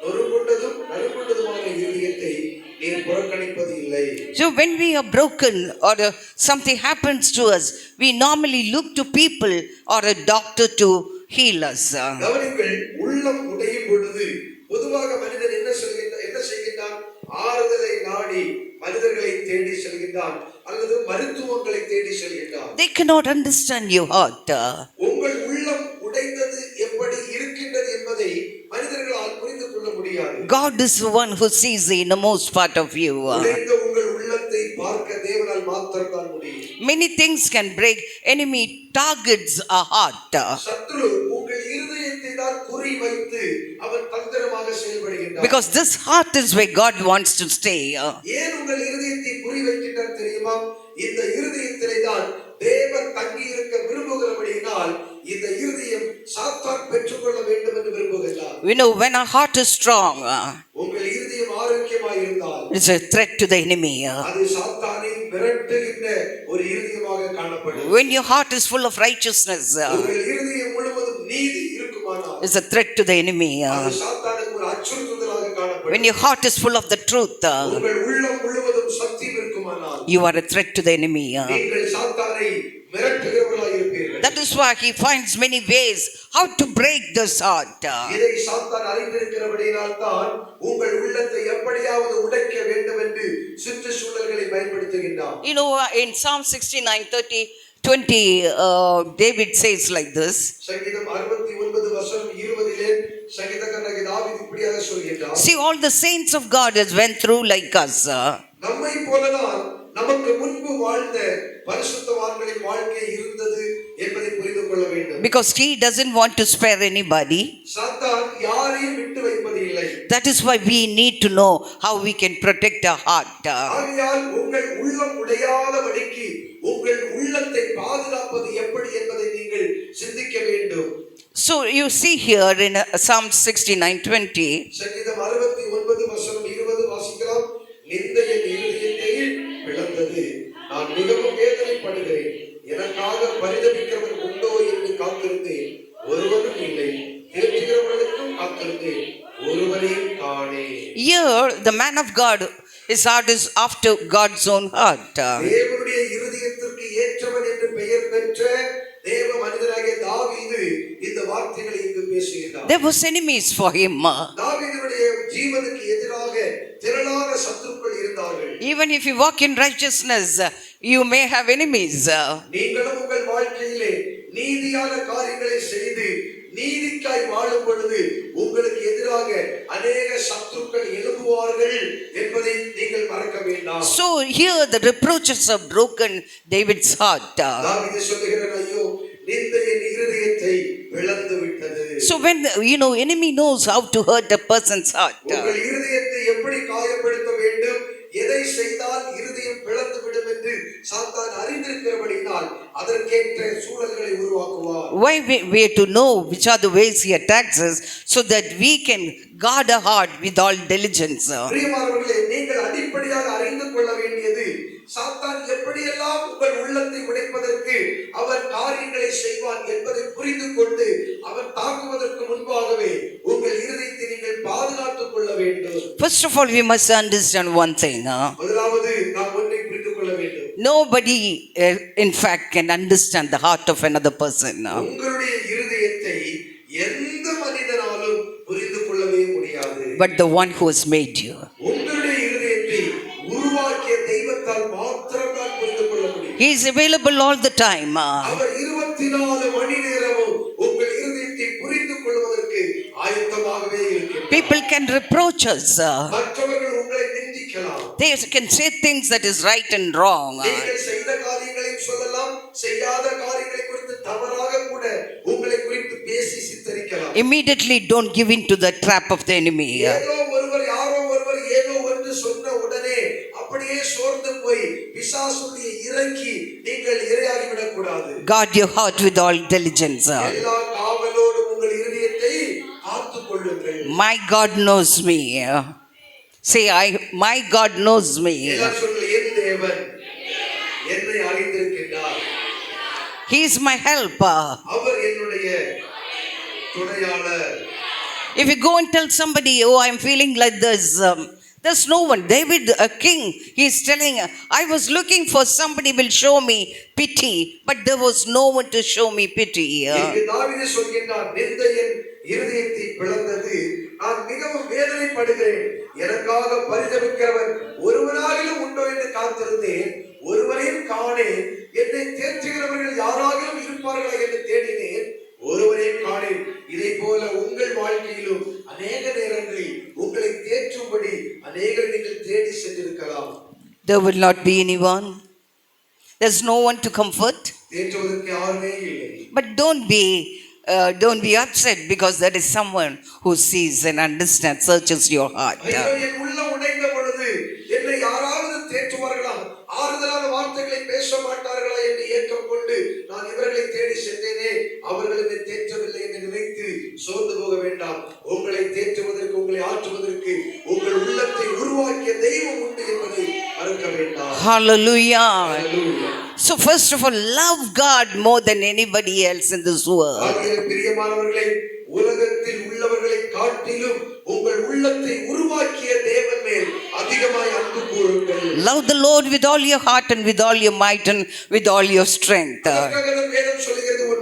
நொறுங்குண்டதும் நறுங்குண்டதுமான இருதயத்தை நீர் புறக்கணிப்பது இல்லை. So when we are broken or something happens to us, we normally look to people or a doctor to heal us. கவனிங்கள், உள்ளம் உடையும் பொழுது பொதுவாக மனிதன் என்ன செய்கின்றான்? ஆறுதலை நாடி மனிதர்களை தேடி செல்கின்றான் அல்லது மருத்துவங்களை தேடி செல்கின்றான். They cannot understand your heart. உங்கள் உள்ளம் உடைந்தது எப்படி இருக்கின்றது என்பதை மனிதர்களால் புரிந்து கொள்ள முடியாது. God is the one who sees the innermost part of you. உடைந்த உங்கள் உள்ளத்தை பார்க்க தேவனால் மாத்திரம்தான் முடியும். Many things can break. Enemy targets our heart. சத்ரு உங்கள் இருதயத்தை தான் குறி வைத்து அவன் தந்திரமாக செயல்படுகின்றான். Because this heart is where God wants to stay. ஏன் உங்கள் இருதயத்தை குறி வைக்கின்றார் தெரியுமா? இந்த இருதயத்திலே தான் தேவன் தங்கி இருக்க விரும்புகிறபடியினால் இந்த இருதயம் சாத்தான் பெற்றுக்கொள்ள வேண்டும் என்று விரும்புகிறார். We know when our heart is strong, உங்கள் இருதயம் ஆரோக்கியமாக இருந்தால் it's a threat to the enemy. அது சாத்தானை விரட்டுகின்ற ஒரு இருதயமாக காணப்படும். When your heart is full of righteousness, உங்கள் இருதயம் முழுவதும் நீதி இருக்குமானால் it's a threat to the enemy. அது சாத்தானுக்கு ஒரு அச்சுறுத்தலாக காணப்படும். When your heart is full of the truth, உங்கள் உள்ளம் முழுவதும் சத்தியம் இருக்குமானால் you are a threat to the enemy. நீங்கள் சாத்தானை மிரட்டுகிறவர்களாக இருப்பீர்கள். That is why he finds many ways how to break this heart. இதை சாத்தான் அறிந்திருக்கிறபடியால் தான் உங்கள் உள்ளத்தை எப்படியாவது உடைக்க வேண்டும் என்று சுற்றுச்சூழல்களை பயன்படுத்துகின்றான். You know, in Psalm 69:20, David says like this. சங்கீதம் 69 வசனம் 20 சங்கீதக்காரனாகிய தாவீது இப்படியாக சொல்கிறார். See, all the saints of God has went through like us. நம்மை போலதான் நமக்கு முன்பு வாழ்ந்த பரிசுத்தவான்களின் வாழ்க்கை இருந்தது என்பதை புரிந்து கொள்ள வேண்டும். Because he doesn't want to spare anybody. சாத்தான் யாரையும் விட்டு வைப்பதில்லை. That is why we need to know how we can protect our heart. ஆகையால் உங்கள் உள்ளம் உடையாதபடிக்கு உங்கள் உள்ளத்தை பாதுகாப்பது எப்படி என்பதை நீங்கள் சிந்திக்க வேண்டும். So you see here in Psalm 69:20. சங்கீதம் 69 வசனம் 20 வாசிக்கலாம். நிந்தை என் இருதயத்தை பிளந்தது, நான் மிகவும் வேதனைப்படுகிறேன், எனக்காக பரிதபிக்கிறவன் உண்டோ என்று காத்திருந்தேன், ஒருவனும் இல்லை, தேற்றுகிறவர்களுக்கும் காத்திருந்தேன், ஒருவனையும் காணேன். Here the man of God, his heart is after God's own heart. தேவனுடைய இருதயத்திற்கு ஏற்றவன் என்று பெயர் பெற்ற தேவ மனிதனாகிய தாவீது இந்த வார்த்தைகளை இங்கு பேசுகிறார். There was enemies for him. தாவீதுடைய ஜீவனுக்கு எதிராக திரளான சத்துருக்கள் இருந்தார்கள். Even if you walk in righteousness, you may have enemies. நீங்களும் உங்கள் வாழ்க்கையிலே நீதியான காரியங்களை செய்து நீதிக்காய் வாழும் பொழுது உங்களுக்கு எதிராக அநேக சத்துருக்கள் எழும்புவார்கள் என்பதை நீங்கள் மறக்க வேண்டாம். So here the reproaches have broken David's heart. தாவீது சொல்கிறார், ஐயோ நிந்தை என் இருதயத்தை பிளந்து விட்டது. So when enemy knows how to hurt a person's heart. உங்கள் இருதயத்தை எப்படி காயப்படுத்த வேண்டும், எதை செய்தால் இருதயம் பிளந்து விடும் என்று சாத்தான் அறிந்திருக்கிறபடியால் அதற்கேற்ற சூழல்களை உருவாக்குவார். Why we have to know which are the ways he attacks us so that we can guard our heart with all diligence. பிரியமானவர்களே, நீங்கள் அடிப்படையாக அறிந்து கொள்ள வேண்டியது சாத்தான் எப்படியெல்லாம் உங்கள் உள்ளத்தை உடைப்பதற்கு அவர் காரியங்களை செய்வான் என்பதை புரிந்து கொண்டு அவன் தாக்குவதற்கு முன்பாகவே உங்கள் இருதயத்தை நீங்கள் பாதுகாத்துக் கொள்ள வேண்டும். First of all, we must understand one thing. முதலாவது நாம் ஒன்றை புரிந்து கொள்ள வேண்டும். Nobody in fact can understand the heart of another person. உங்களுடைய இருதயத்தை எந்த மனிதனாலும் புரிந்து கொள்ளவே முடியாது. But the one who has made you. உங்களுடைய இருதயத்தை உருவாக்கிய தெய்வத்தால் மாத்திரம் தான் புரிந்து கொள்ள முடியும். He is available all the time. அவர் 24 மணி நேரமும் உங்கள் இருதயத்தை புரிந்து கொள்வதற்கு ஆயத்தமாகவே இருக்கிறார். People can reproach us. மற்றவர்கள் உங்களை நிந்திக்கலாம். They can say things that is right and wrong. நீங்கள் செய்த காரியங்களையும் சொல்லலாம், செய்யாத காரியங்களை குறித்து தவறாக கூட உங்களை குறித்து பேசி சித்தரிக்கலாம். Immediately don't give in to the trap of the enemy. ஏதோ ஒருவர் யாரோ ஒருவர் ஏதோ ஒன்று சொன்ன உடனே அப்படியே சோர்ந்து போய் பிசாசுடைய இறக்கி நீங்கள் இரையாகி விடக் கூடாது. Guard your heart with all diligence. எல்லா காவலோடும் உங்கள் இருதயத்தை காத்துக் கொள்ளுங்கள். My God knows me. Say, my God knows me. எல்லாம் சொல்லுங்கள், என் தேவன் என்னை அறிந்திருக்கிறார். He is my helper. அவர் என்னுடைய துணையாளர். If you go and tell somebody, oh, I'm feeling like this, there's no one. David, a king, he's telling, I was looking for somebody will show me pity, but there was no one to show me pity. தாவீது சொல்கிறார், நிந்தை என் இருதயத்தை பிளந்தது, நான் மிகவும் வேதனைப்படுகிறேன், எனக்காக பரிதபிக்கிறவன் ஒருவனாகிலும் உண்டோ என்று காத்திருந்தேன், ஒருவரையும் காணேன், என்னை தேற்றுகிறவர்கள் யாராகிலும் இருப்பார்களா என்று தேடினேன், ஒருவரையும் காணேன். இதை போல உங்கள் வாழ்க்கையிலும் அநேக நேரங்களில் உங்களை தேற்றும்படி அநேகரை நீங்கள் தேடி சென்றிருக்கலாம். There will not be anyone. There's no one to comfort. தேற்றுவதற்கு யாருமே இல்லை. But don't be upset because there is someone who sees and understands, searches your heart. ஐயோ, என் உள்ளம் உடைந்த பொழுது என்னை யாராவது தேற்றுவார்களா, ஆறுதலான வார்த்தைகளை பேச மாட்டார்களா என்று ஏக்கம் கொண்டு நான் இவர்களை தேடி சென்றேனே, அவர்கள் என்னை தேற்றவில்லை என்று நினைத்து சோர்ந்து போக வேண்டாம். உங்களை தேற்றுவதற்கு, உங்களை ஆற்றுவதற்கு உங்கள் உள்ளத்தை உருவாக்கிய தெய்வம் உண்டு என்பதை மறக்க வேண்டாம். Hallelujah. Hallelujah. So first of all, love God more than anybody else in this world. பிரியமானவர்களே, உலகத்தில் உள்ளவர்களை காட்டிலும் உங்கள் உள்ளத்தை உருவாக்கிய தேவன் மேல் அதிகமாய் அன்பு கூறுங்கள். Love the Lord with all your heart and with all your might and with all your strength. வேதம் சொல்கிறது, உன்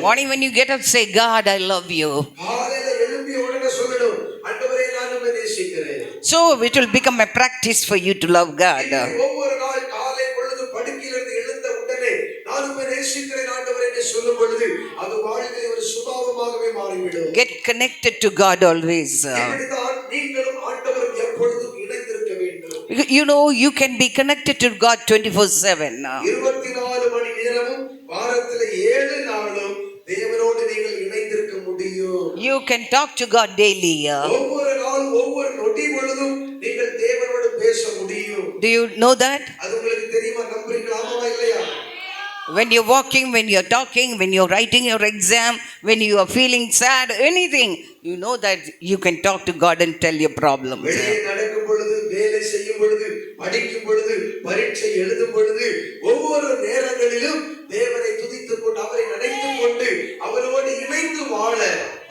Morning when you get up, say, God, I love you. காலையில எழும்பிய உடனே சொல்லணும், ஆண்டவரே நான் உம்மை நேசிக்கிறேன். So it will become a practice for you to love God. இப்படி ஒவ்வொரு நாள் காலை பொழுது படுக்கையிலிருந்து எழுந்த உடனே நான் உம்மை நேசிக்கிறேன் ஆண்டவரே என்று சொல்லும் பொழுது அது வாழ்க்கையில் ஒரு சுபாவமாகவே மாறிவிடும். Get connected to God always. இப்படித்தான் நீங்களும் ஆண்டவரும் எப்பொழுதும் இணைந்திருக்க வேண்டும். You know, you can be connected to God 24/7. 24 மணி நேரமும் வாரத்துல 7 நாளும் தேவனோடு நீங்கள் இணைந்திருக்க முடியும். You can talk to God daily. ஒவ்வொரு நாள் ஒவ்வொரு நொடி பொழுதும் நீங்கள் தேவனோடு பேச முடியும். Do you know that? அது உங்களுக்கு தெரியுமா? நம்புறீங்களா? ஆமாவா இல்லையா? When you're walking, when you're talking, when you're writing your exam, when you are feeling sad, anything, you know that you can talk to God and tell your problems. வெளியே நடக்கும் பொழுது, வேலை செய்யும் பொழுது, படிக்கும் பொழுது, பரீட்சை எழுதும் பொழுது, ஒவ்வொரு நேரங்களிலும் தேவனை துதித்துக் கொண்டு அவரை நினைத்துக் கொண்டு அவரோடு இணைந்து வாழ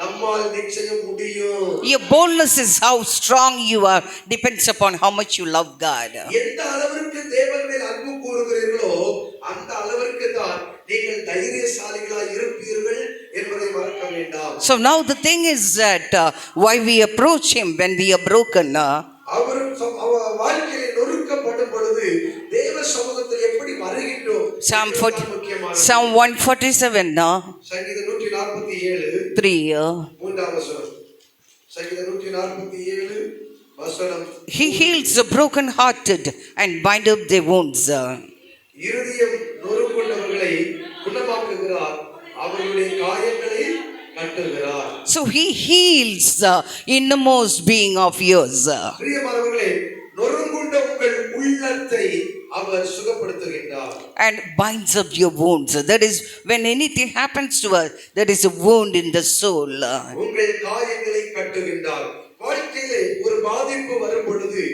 நம்மால் நிச்சயம் முடியும். Your boldness is how strong you are, depends upon how much you love God. எந்த அளவிற்கு தேவன் மேல் அன்பு கூறுகிறீர்களோ அந்த அளவிற்கு தான் நீங்கள் தைரியசாலிகளாய் இருப்பீர்கள் என்பதை மறக்க வேண்டாம். So now the thing is that why we approach him when we are broken. அவர் வாழ்க்கையில நொறுக்கப்படும் பொழுது தேவ சமூகத்தில் எப்படி வருகின்றோம்? Psalm 147, சங்கீதம் 147 3. மூன்றாம் வசனம். சங்கீதம் 147 வசனம். He heals the broken-hearted and bind up their wounds. இருதயம் நொறுங்குண்டவர்களை குணமாக்குகிறார், அவர்களுடைய காயங்களை கட்டுகிறார். So he heals the innermost being of yours. பிரியமானவர்களே, நொறுங்குண்ட உங்கள் உள்ளத்தை அவர் சுகப்படுத்துகின்றார். And binds up your wounds. That is, when anything happens to us, there is a wound in the soul. உங்கள் காயங்களை கட்டுகின்றார். வாழ்க்கையிலே ஒரு பாதிப்பு வரும் பொழுது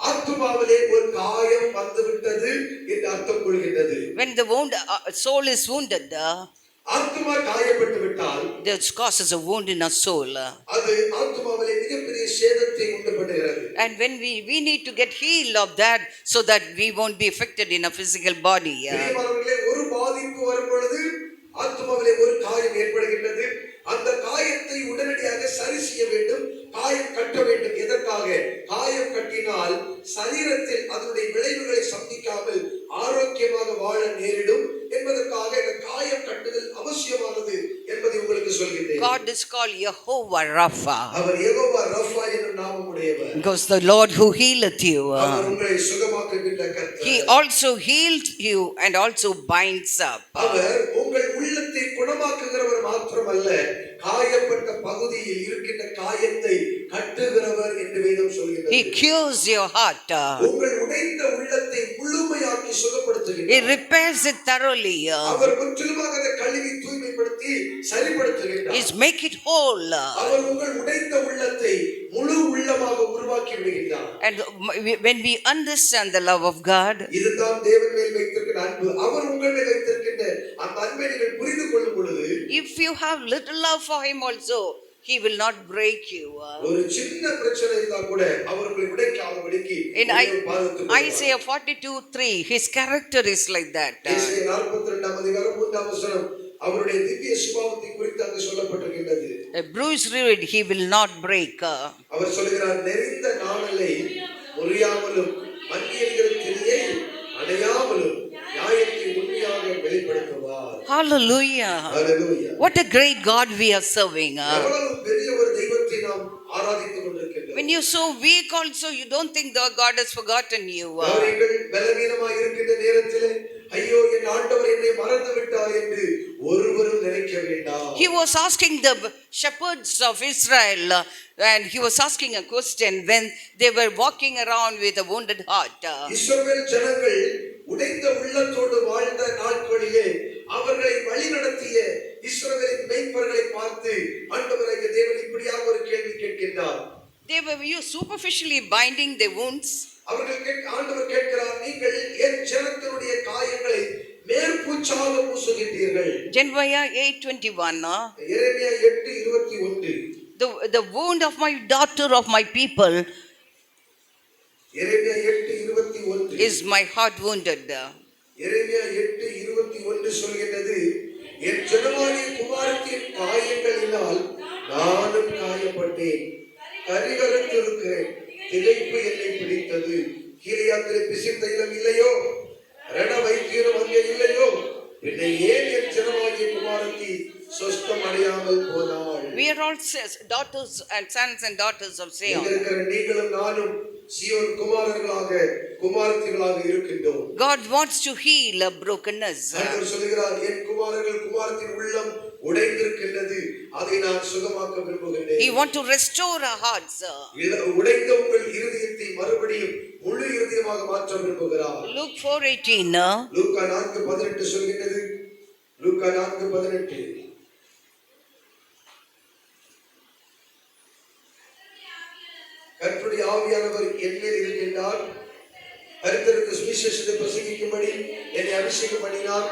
ஆத்துமாவிலே ஒரு காயம் வந்துவிட்டது என்று அர்த்தம் கொள்கின்றது. When the soul is wounded, ஆத்துமா காயப்பட்டு விட்டால் that causes a wound in our soul. அது ஆத்துமாவிலே மிகப்பெரிய சேதத்தை உண்டுபடுகிறது. And when we need to get healed of that so that we won't be affected in our physical body. பிரியமானவர்களே, ஒரு பாதிப்பு வரும் பொழுது ஆத்துமாவிலே ஒரு காயம் ஏற்படுகின்றது. அந்த காயத்தை உடனடியாக சரி செய்ய வேண்டும், காயம் கட்ட வேண்டும். எதற்காக? காயம் கட்டினால் சரீரத்தில் அதனுடைய விளைவுகளை சந்திக்காமல் ஆரோக்கியமாக வாழ நேரிடும் என்பதற்காக இந்த காயம் கட்டுதல் அவசியமானது என்பதை உங்களுக்கு சொல்கிறேன். God is called Jehovah Rapha. அவர் யெகோவா ரஃபா என்ற நாமம் உடையவர். Because the Lord who healeth you. அவர் உங்களை சுகமாக்குகின்ற கர்த்தர். He also healed you and also binds up. அவர் உங்கள் உள்ளத்தை குணமாக்குகிறவர் மாத்திரமல்ல, காயப்பட்ட பகுதியில் இருக்கின்ற காயத்தை கட்டுகிறவர் என்று வேதம் சொல்கிறது. He cures your heart. உங்கள் உடைந்த உள்ளத்தை முழுமையாக்கி சுகப்படுத்துகிறார். He repairs it thoroughly. அவர் முற்றிலுமாக அதை கழுவி தூய்மைப்படுத்தி சரிப்படுத்துகிறார். He make it whole. அவர் உங்கள் உடைந்த உள்ளத்தை முழு உள்ளமாக உருவாக்கி விடுகிறார். And when we understand the love of God, இதுதான் தேவன் மேல் வைத்திருக்கிற அன்பு. அவர் உங்கள் மேல் வைத்திருக்கின்ற அந்த அன்பை நீங்கள் புரிந்து கொள்ளும் பொழுது, if you have little love for him also, he will not break you. ஒரு சின்ன பிரச்சனை இருந்தால் கூட அவர் உங்களை உடைக்காதபடிக்கு In Isaiah 42:3, his character is like that. ஏசாயா 42ஆம் அதிகாரம் 3ஆம் வசனம் அவருடைய திவ்ய சுபாவத்தை குறித்து அங்கு சொல்லப்பட்டிருக்கின்றது. A bruised reed he will not break. அவர் சொல்கிறார், நெறிந்த நாணலை முறியாமலும் மன்னியென்கிற திரியை அணையாமலும் நியாயத்தை உண்மையாக வெளிப்படுத்துவார். Hallelujah. Hallelujah. What a great God we are serving. எவ்வளவு பெரிய ஒரு தெய்வத்தை நாம் ஆராதித்துக் கொண்டிருக்கின்றோம். When you're so weak also, you don't think the God has forgotten you. நீங்கள் பலவீனமாக இருக்கின்ற நேரத்திலே ஐயோ என் ஆண்டவர் என்னை மறந்து விட்டார் என்று ஒருவரும் நினைக்க வேண்டாம். He was asking the shepherds of Israel and he was asking a question when they were walking around with a wounded heart. இஸ்ரவேல் ஜனங்கள் உடைந்த உள்ளத்தோடு வாழ்ந்த நாட்களிலே அவர்களை வழிநடத்திய இஸ்ரவேலின் மேய்ப்பர்களை பார்த்து ஆண்டவராகிய தேவன் இப்படியாக ஒரு கேள்வி கேட்கின்றார். They were superficially binding their wounds. ஆண்டவர் கேட்கிறார், நீங்கள் என் ஜனத்தினுடைய காயங்களை மேற்பூச்சாக பூசுகின்றீர்கள். Jeremiah 8:21. Jeremiah 8:21. The wound of my daughter of my people Jeremiah 8:21 is my heart wounded. எரேமியா 8:21 சொல்கிறது, என் ஜனமாகிய குமாரத்தின் சொஸ்தம் அடையாமல் போனாள். We are all daughters and sons and daughters of இங்க Zion. இருக்கிற நீங்களும் நானும் சீயோன் குமாரர்களாக குமாரத்திகளாக இருக்கின்றோம். God wants to heal a brokenness. ஆண்டவர் சொல்கிறார், என் குமாரர்கள் குமாரத்தின் உள்ளம் உடைந்திருக்கின்றது, அதை நான் சுகமாக்க விரும்புகிறேன். He wants to restore our hearts. உடைந்த உங்கள் இருதயத்தை மறுபடியும் முழு இருதயமாக மாற்ற விரும்புகிறார். Luke 4:18. லூக்கா 4:18 சொல்கிறது. லூக்கா 4:18. கர்த்தருடைய ஆவியானவர் என் மேல் இருக்கின்றார், கர்த்தருக்கு சுவிசேஷத்தை பிரசங்கிக்கும்படி என்னை அபிஷேகம் பண்ணினார்,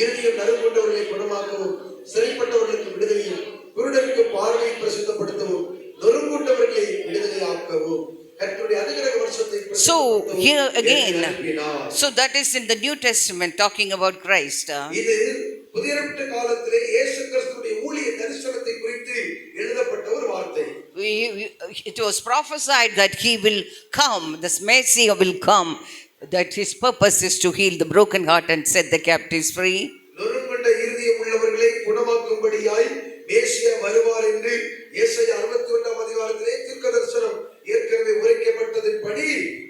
இருதயம் நறுங்குண்டவர்களை குணமாக்கவும், சிறைப்பட்டவர்களுக்கு விடுதலையும், குருடருக்கு பார்வையை பிரசித்தப்படுத்தவும், நொறுங்குண்டவர்களை விடுதலையாக்கவும், கர்த்தருடைய அனுக்கிரக வருஷத்தை So here again, அனுப்பினார். so that is in the New Testament talking about Christ. இது புதிய ஏற்பாட்டு காலத்திலே இயேசு கிறிஸ்துவின் ஊழிய தரிசனத்தை குறித்து எழுதப்பட்ட ஒரு வார்த்தை. It was prophesied that he will come, this Messiah will come, that his purpose is to heal the broken heart and set the captives free. நொறுங்குண்ட இருதயம் உள்ளவர்களை குணமாக்கும்படியாய் மேசியா வருவார் என்று ஏசாயா 61ஆம் அதிகாரத்திலே தீர்க்கதரிசனம் ஏற்கனவே உரைக்கப்பட்டதின்படி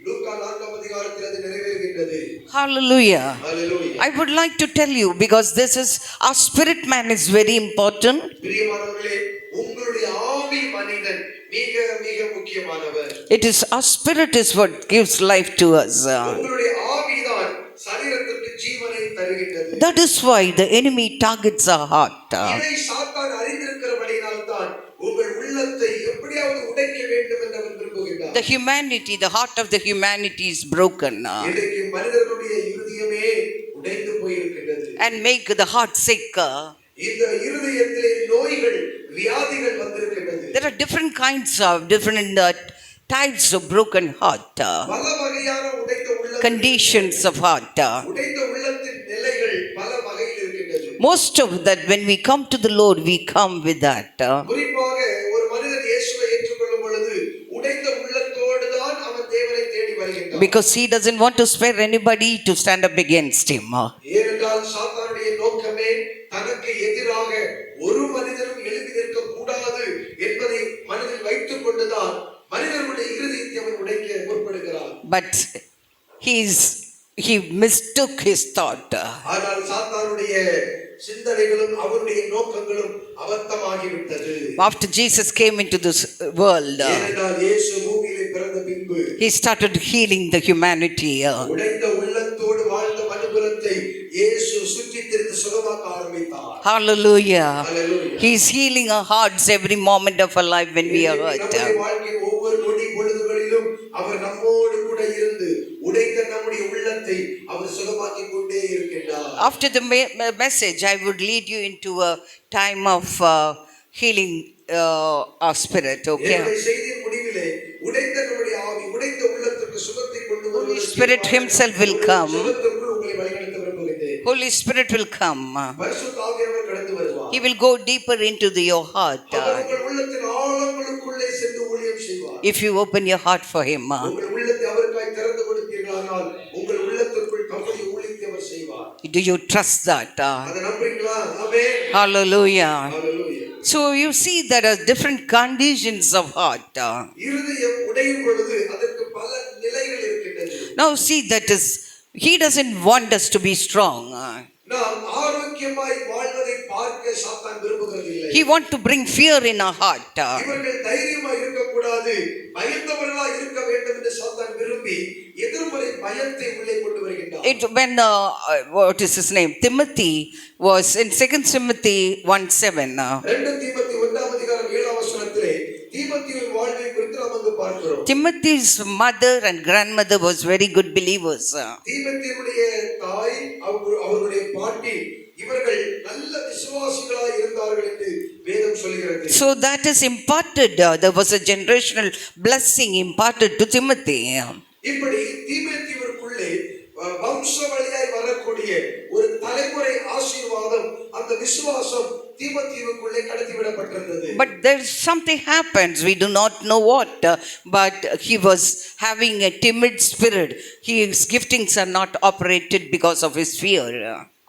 லூக்கா 4ஆம் அதிகாரத்தில் அது நிறைவேறுகின்றது. Hallelujah. Hallelujah. I would like to tell you, because this is, our spirit man is very important. பிரியமானவர்களே, உங்களுடைய ஆவி மனிதன் மிக மிக முக்கியமானவர். It is our spirit is what gives life to us. உங்களுடைய ஆவிதான் சரீரத்திற்கு ஜீவனை தருகின்றது. That is why the enemy targets our heart. இதை சாத்தான் அறிந்திருக்கிறபடியால் தான் உங்கள் உள்ளத்தை எப்படியாவது உடைக்க வேண்டும் என்று அவன் விரும்புகிறான். The humanity, the heart of the humanity is broken. இன்றைக்கு மனிதர்களுடைய இருதயமே உடைந்து போயிருக்கின்றது. And make the heart sick. இந்த இருதயத்திலே நோய்கள், வியாதிகள் வந்திருக்கின்றது. There are different kinds of different types of broken heart. பல வகையான உடைந்த உள்ளம், Conditions of heart. உடைந்த உள்ளத்தின் நிலைகள் பல வகையில் இருக்கின்றது. Most of that, when we come to the Lord, we come with that. குறிப்பாக ஒரு மனிதன் இயேசுவை ஏற்றுக்கொள்ளும் பொழுது உடைந்த உள்ளத்தோடு தான் அவன் தேவனை தேடி வருகின்றான். Because he doesn't want to spare anybody to stand up against him. ஏனென்றால் சாத்தானுடைய நோக்கமே தனக்கு எதிராக ஒரு மனிதனும் எழுதி நிற்க கூடாது என்பதை மனதில் வைத்துக் கொண்டுதான் மனிதனுடைய இருதயத்தை அவன் உடைக்க முற்படுகிறான். But he mistook his thought. ஆனால் சாத்தானுடைய சிந்தனைகளும் அவருடைய நோக்கங்களும் அபத்தமாகிவிட்டது. After Jesus came into this world, ஏனென்றால் இயேசு பூமியிலே பிறந்த பின்பு he started healing the humanity. உடைந்த உள்ளத்தோடு வாழ்ந்த மனுக்குலத்தை இயேசு சுற்றித் திரிந்து சுகமாக்க ஆரம்பித்தார். Hallelujah. Hallelujah. He is healing our hearts every moment of our life when we are hurt. நம்முடைய வாழ்க்கையின் ஒவ்வொரு நொடி பொழுதுகளிலும் அவர் நம்மோடு கூட இருந்து உடைந்த நம்முடைய உள்ளத்தை அவர் சுகமாக்கிக் கொண்டே இருக்கின்றார். After the message, I would lead you into a time of healing our spirit. Okay. என்னுடைய செய்தியின் முடிவிலே உடைந்த நம்முடைய ஆவி, உடைந்த உள்ளத்திற்கு சுகத்தை கொண்டு வருவது Spirit himself will come. சுகத்திற்குள் உங்களை வழிநடத்த விரும்புகிறேன். Holy Spirit will come. பரிசுத்த ஆவியானவர் கடந்து வருவார். He will go deeper into your heart. அவர் உங்கள் உள்ளத்தின் ஆழங்களுக்குள்ளே சென்று ஊழியம் செய்வார். If you open your heart for him. உங்கள் உள்ளத்தை அவருக்காய் திறந்து கொடுத்தீர்களானால் உங்கள் உள்ளத்திற்குள் தம்முடைய ஊழியத்தை அவர் செய்வார். Do you trust that? அதை நம்புறீங்களா? ஆமென். Hallelujah. Hallelujah. So you see there are different conditions of heart. இருதயம் உடையும் பொழுது அதற்கு பல நிலைகள் இருக்கின்றது. Now see, that is, he doesn't want us to be strong. நாம் ஆரோக்கியமாய் வாழ்வதை பார்க்க சாத்தான் விரும்புகிறதில்லை. He wants to bring fear in our heart. இவர்கள் தைரியமாய் இருக்கக்கூடாது, பயந்தவர்களாய் இருக்க வேண்டும் என்று சாத்தான் விரும்பி எதிர்மறை பயத்தை உள்ளே கொண்டு வருகின்றார். When what is his name, Timothy was in 2 Timothy 1:7. 2 தீமோத்தேயு 1ஆம் அதிகாரம் 7ஆம் வசனத்திலே தீமோத்தேயுவின் வாழ்வை குறித்து நாம் அங்கு பார்க்கிறோம். Timothy's mother and grandmother was very good believers. தீமோத்தேயுடைய தாய், அவருடைய பாட்டி, இவர்கள் நல்ல விசுவாசிகளாய் இருந்தார்கள் என்று வேதம் சொல்கிறது. So that is imparted. There was a generational blessing imparted to Timothy. இப்படி தீமோத்தேயுவிற்குள்ளே வம்ச வழியாய் வரக்கூடிய ஒரு தலைமுறை ஆசீர்வாதம், அந்த விசுவாசம் தீமோத்தேயுவுக்குள்ளே கடத்திவிடப்பட்டிருந்தது. But there's something happens, we do not know what, but he was having a timid spirit. His giftings are not operated because of his fear.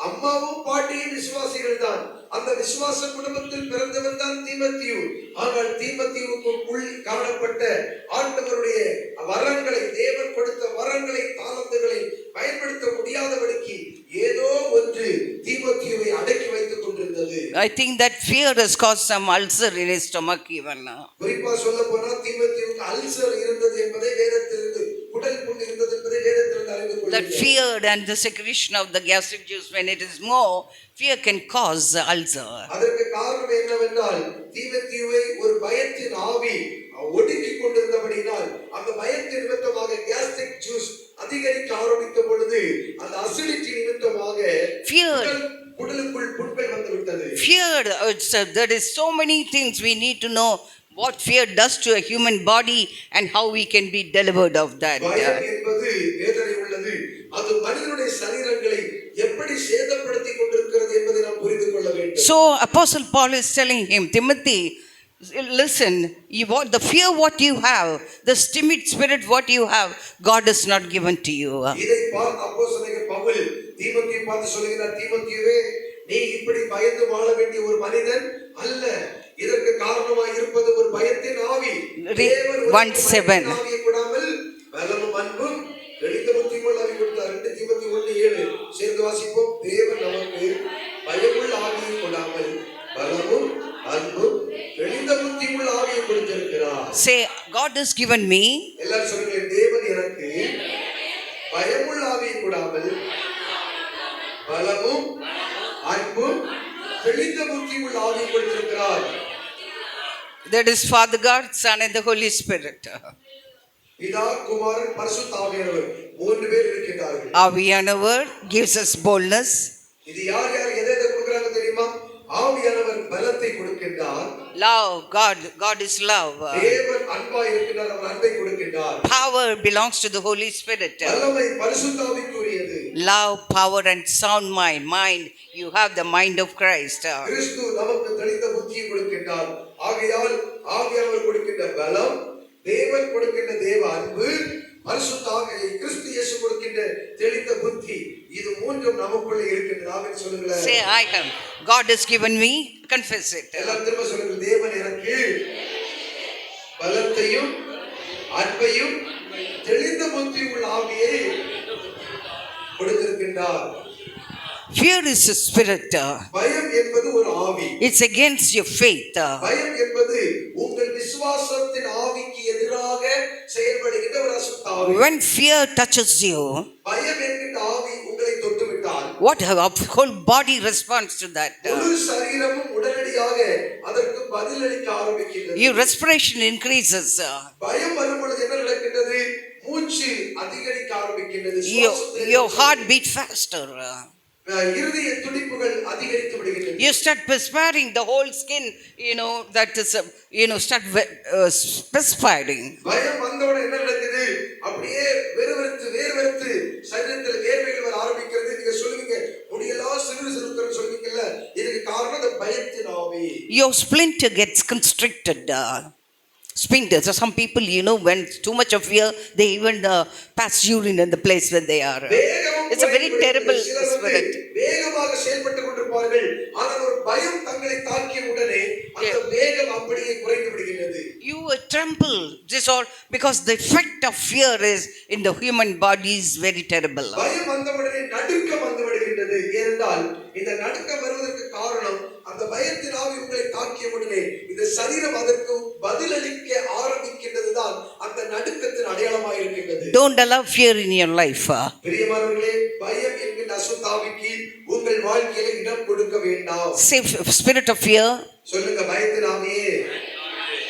அம்மாவும் பாட்டியும் விசுவாசிகள் தான், அந்த விசுவாச குடும்பத்தில் பிறந்தவன் தான் தீமோத்தேயு. ஆனால் தீமோத்தேயுவுக்குள் காணப்பட்ட ஆண்டவருடைய வரங்களை, தேவன் கொடுத்த வரங்களை, தாளந்துகளை பயன்படுத்த முடியாதபடிக்கு ஏதோ ஒன்று தீமோத்தேயுவை அடக்கி வைத்துக் கொண்டிருந்தது. I think that fear has caused some ulcer in his stomach even. குறிப்பா சொல்ல போனா தீமோத்தேயுவுக்கு அல்சர் இருந்தது என்பதை வேதத்திலிருந்து, குடல் புண் இருந்தது என்பதை வேதத்திலிருந்து அறிந்து That கொள்கிறோம். fear and the secretion of the gastric juice, when it is more, fear can cause ulcer. அதற்கு காரணம் என்னவென்றால் தீமோத்தேயுவை ஒரு பயத்தின் ஆவி ஒடுக்கிக் கொண்டிருந்தபடினால் அந்த பயத்தின் நிமித்தமாக கேஸ்ட்ரிக் ஜூஸ் அதிகரிக்க ஆரம்பித்த பொழுது அந்த அசிடிட்டி நிமித்தமாக Fear. குடலுக்குள் புண்கள் வந்து விட்டது. Fear, there is so many things we need to know what fear does to a human body and how we can be delivered of that. பயம் என்பது வேதனை உள்ளது. அது மனிதனுடைய சரீரங்களை எப்படி சேதப்படுத்தி கொண்டிருக்கிறது என்பதை நாம் புரிந்து கொள்ள வேண்டும். So Apostle Paul is telling him, Timothy, listen, the fear what you have, the timid spirit what you have, God has not given to you. இதை அப்போஸ்தலனாகிய பவுல் தீமோத்தேயுவை பார்த்து சொல்கிறார், தீமோத்தேயுவே, நீ இப்படி பயந்து வாழ வேண்டிய ஒரு மனிதன் அல்ல. இதற்கு காரணமாய் இருப்பது ஒரு பயத்தின் ஆவி. தேவன் 1:7 ஆவியை கொடாமல் பலமும் அன்பும் தெளிந்த புத்தியுமுள்ள ஆவி கொடுத்தார். 2 தீமோத்தேயு 1:7 சேர்ந்து வாசிப்போம். தேவன் நமக்கு பயமுள்ள ஆவியை கொடாமல் பலமும் அன்பும் தெளிந்த புத்தியுமுள்ள ஆவியை கொடுத்திருக்கிறார். Say, God has given me. எல்லாரும் சொல்லுங்க, தேவன் எனக்கு பயமுள்ள ஆவியை கொடாமல் பலமும் அன்பும் தெளிந்த புத்தியுமுள்ள ஆவியை கொடுத்திருக்கிறார். That is Father God, Son and the Holy Spirit. பிதா, குமாரன், பரிசுத்த ஆவியானவர் மூன்று பேர் இருக்கிறார்கள். ஆவியானவர் gives us boldness. இது யார் யார் எதை கொடுக்கறாங்க தெரியுமா? ஆவியானவர் பலத்தை கொடுக்கின்றார். Love, God is love. தேவன் அன்பாய் இருக்கிறார், அவர் அன்பை கொடுக்கின்றார். Power belongs to the Holy Spirit. வல்லமை பரிசுத்த ஆவிக்குரியது. Love, power and sound mind. You have the mind of Christ. கிறிஸ்து நமக்கு தெளிந்த புத்தியை கொடுக்கின்றார். ஆகையால் ஆவியானவர் கொடுக்கின்ற பலம், தேவன் கொடுக்கின்ற தேவ அன்பு, பரிசுத்த கிறிஸ்து இயேசு கொடுக்கின்ற தெளிந்த புத்தி, இது மூன்றும் நமக்குள்ளே இருக்கின்றது. ஆமென் சொல்லுங்களேன். Say, I have. God has given me. Confess it. எல்லாம் திரும்ப சொல்லுங்க, தேவன் எனக்கு பலத்தையும் அன்பையும் தெளிந்த புத்தியும் உள்ள ஆவியை கொடுத்திருக்கின்றார். Fear is a spirit. பயம் என்பது ஒரு ஆவி. It's against your faith. பயம் என்பது உங்கள் விசுவாசத்தின் ஆவிக்கு எதிராக செயல்படுகின்ற ஒரு அசுத்த ஆவி. When fear touches you, பயம் என்கின்ற ஆவி உங்களை தொட்டுவிட்டால் what whole body responds to that? முழு சரீரமும் உடனடியாக அதற்கு பதிலளிக்க ஆரம்பிக்கிறது. Your respiration increases. பயம் வரும் பொழுது என்ன நடக்கின்றது? மூச்சு அதிகரிக்க ஆரம்பிக்கின்றது. Your heart beat faster. இருதய துடிப்புகள் அதிகரித்து விடுகின்றன. You start perspiring, the whole skin, that is, start perspiring. பயம் வந்தவுடனே என்ன நடக்குது? அப்படியே வேர்வெடுத்து சரீரத்தில் வேர்வைகள் வர ஆரம்பிக்கிறது. நீங்க சொல்லுவீங்க, முடியெல்லாம் சிறுசிறுக்குன்னு சொல்லுவீங்கல்ல, இதுக்கு காரணம் இந்த பயத்தின் ஆவி. Your splinter gets constricted. Sphincter. So some people, when too much of fear, they even pass urine in the place where they are. It's a very terrible spirit. வேகமாக செயல்பட்டு கொண்டிருப்பார்கள். ஆனால் ஒரு பயம் தங்களை தாக்கிய உடனே அந்த வேகம் அப்படியே குறைந்து விடுகிறது. You tremble. This all because the effect of fear is in the human body is very terrible. பயம் வந்தவுடனே நடுக்கம் வந்து விடுகின்றது. ஏனென்றால் இந்த நடுக்கம் வருவதற்கு காரணம் அந்த பயத்தின் ஆவி உங்களை தாக்கிய உடனே இந்த சரீரம் அதற்கு பதிலளிக்க ஆரம்பிக்கின்றதுதான் அந்த நடுக்கத்தின் அடையாளமாக இருக்கின்றது. Don't allow fear in your life. பிரியமானவர்களே, பயம் என்கிற அசுத்த ஆவிக்கு உங்கள் வாழ்க்கையில இடம் கொடுக்க வேண்டாம். Say, spirit of fear. சொல்லுங்க, பயத்தின் ஆவியே,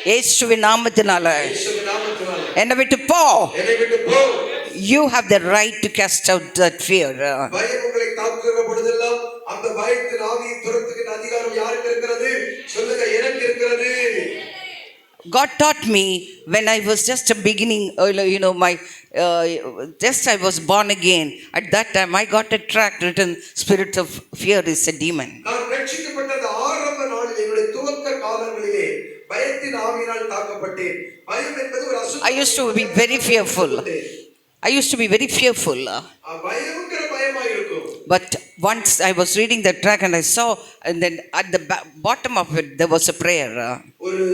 இயேசுவின் நாமத்தினால இயேசுவின் நாமத்தினால என்னை விட்டு போ. என்னை விட்டு போ. You have the right to cast out that fear. பயம் உங்களை தாக்குகிற பொழுதெல்லாம் அந்த பயத்தின் ஆவியை துரத்துகின்ற அதிகாரம் யாருக்கு இருக்கிறது? சொல்லுங்க, எனக்கு இருக்கிறது. God taught me when I was just a beginning, just I was born again. At that time, I got a tract written, "Spirit of fear is a demon." நான் ரட்சிக்கப்பட்ட அந்த ஆரம்ப நாளில் என்னுடைய துவக்க காலங்களிலே பயத்தின் ஆவியினால் தாக்கப்பட்டேன். பயம் என்பது ஒரு அசுத்த. I used to be very fearful. பயங்கர பயமா இருக்கும். But once I was reading the track and I saw, and then at the bottom of it, there was a prayer. ஒரு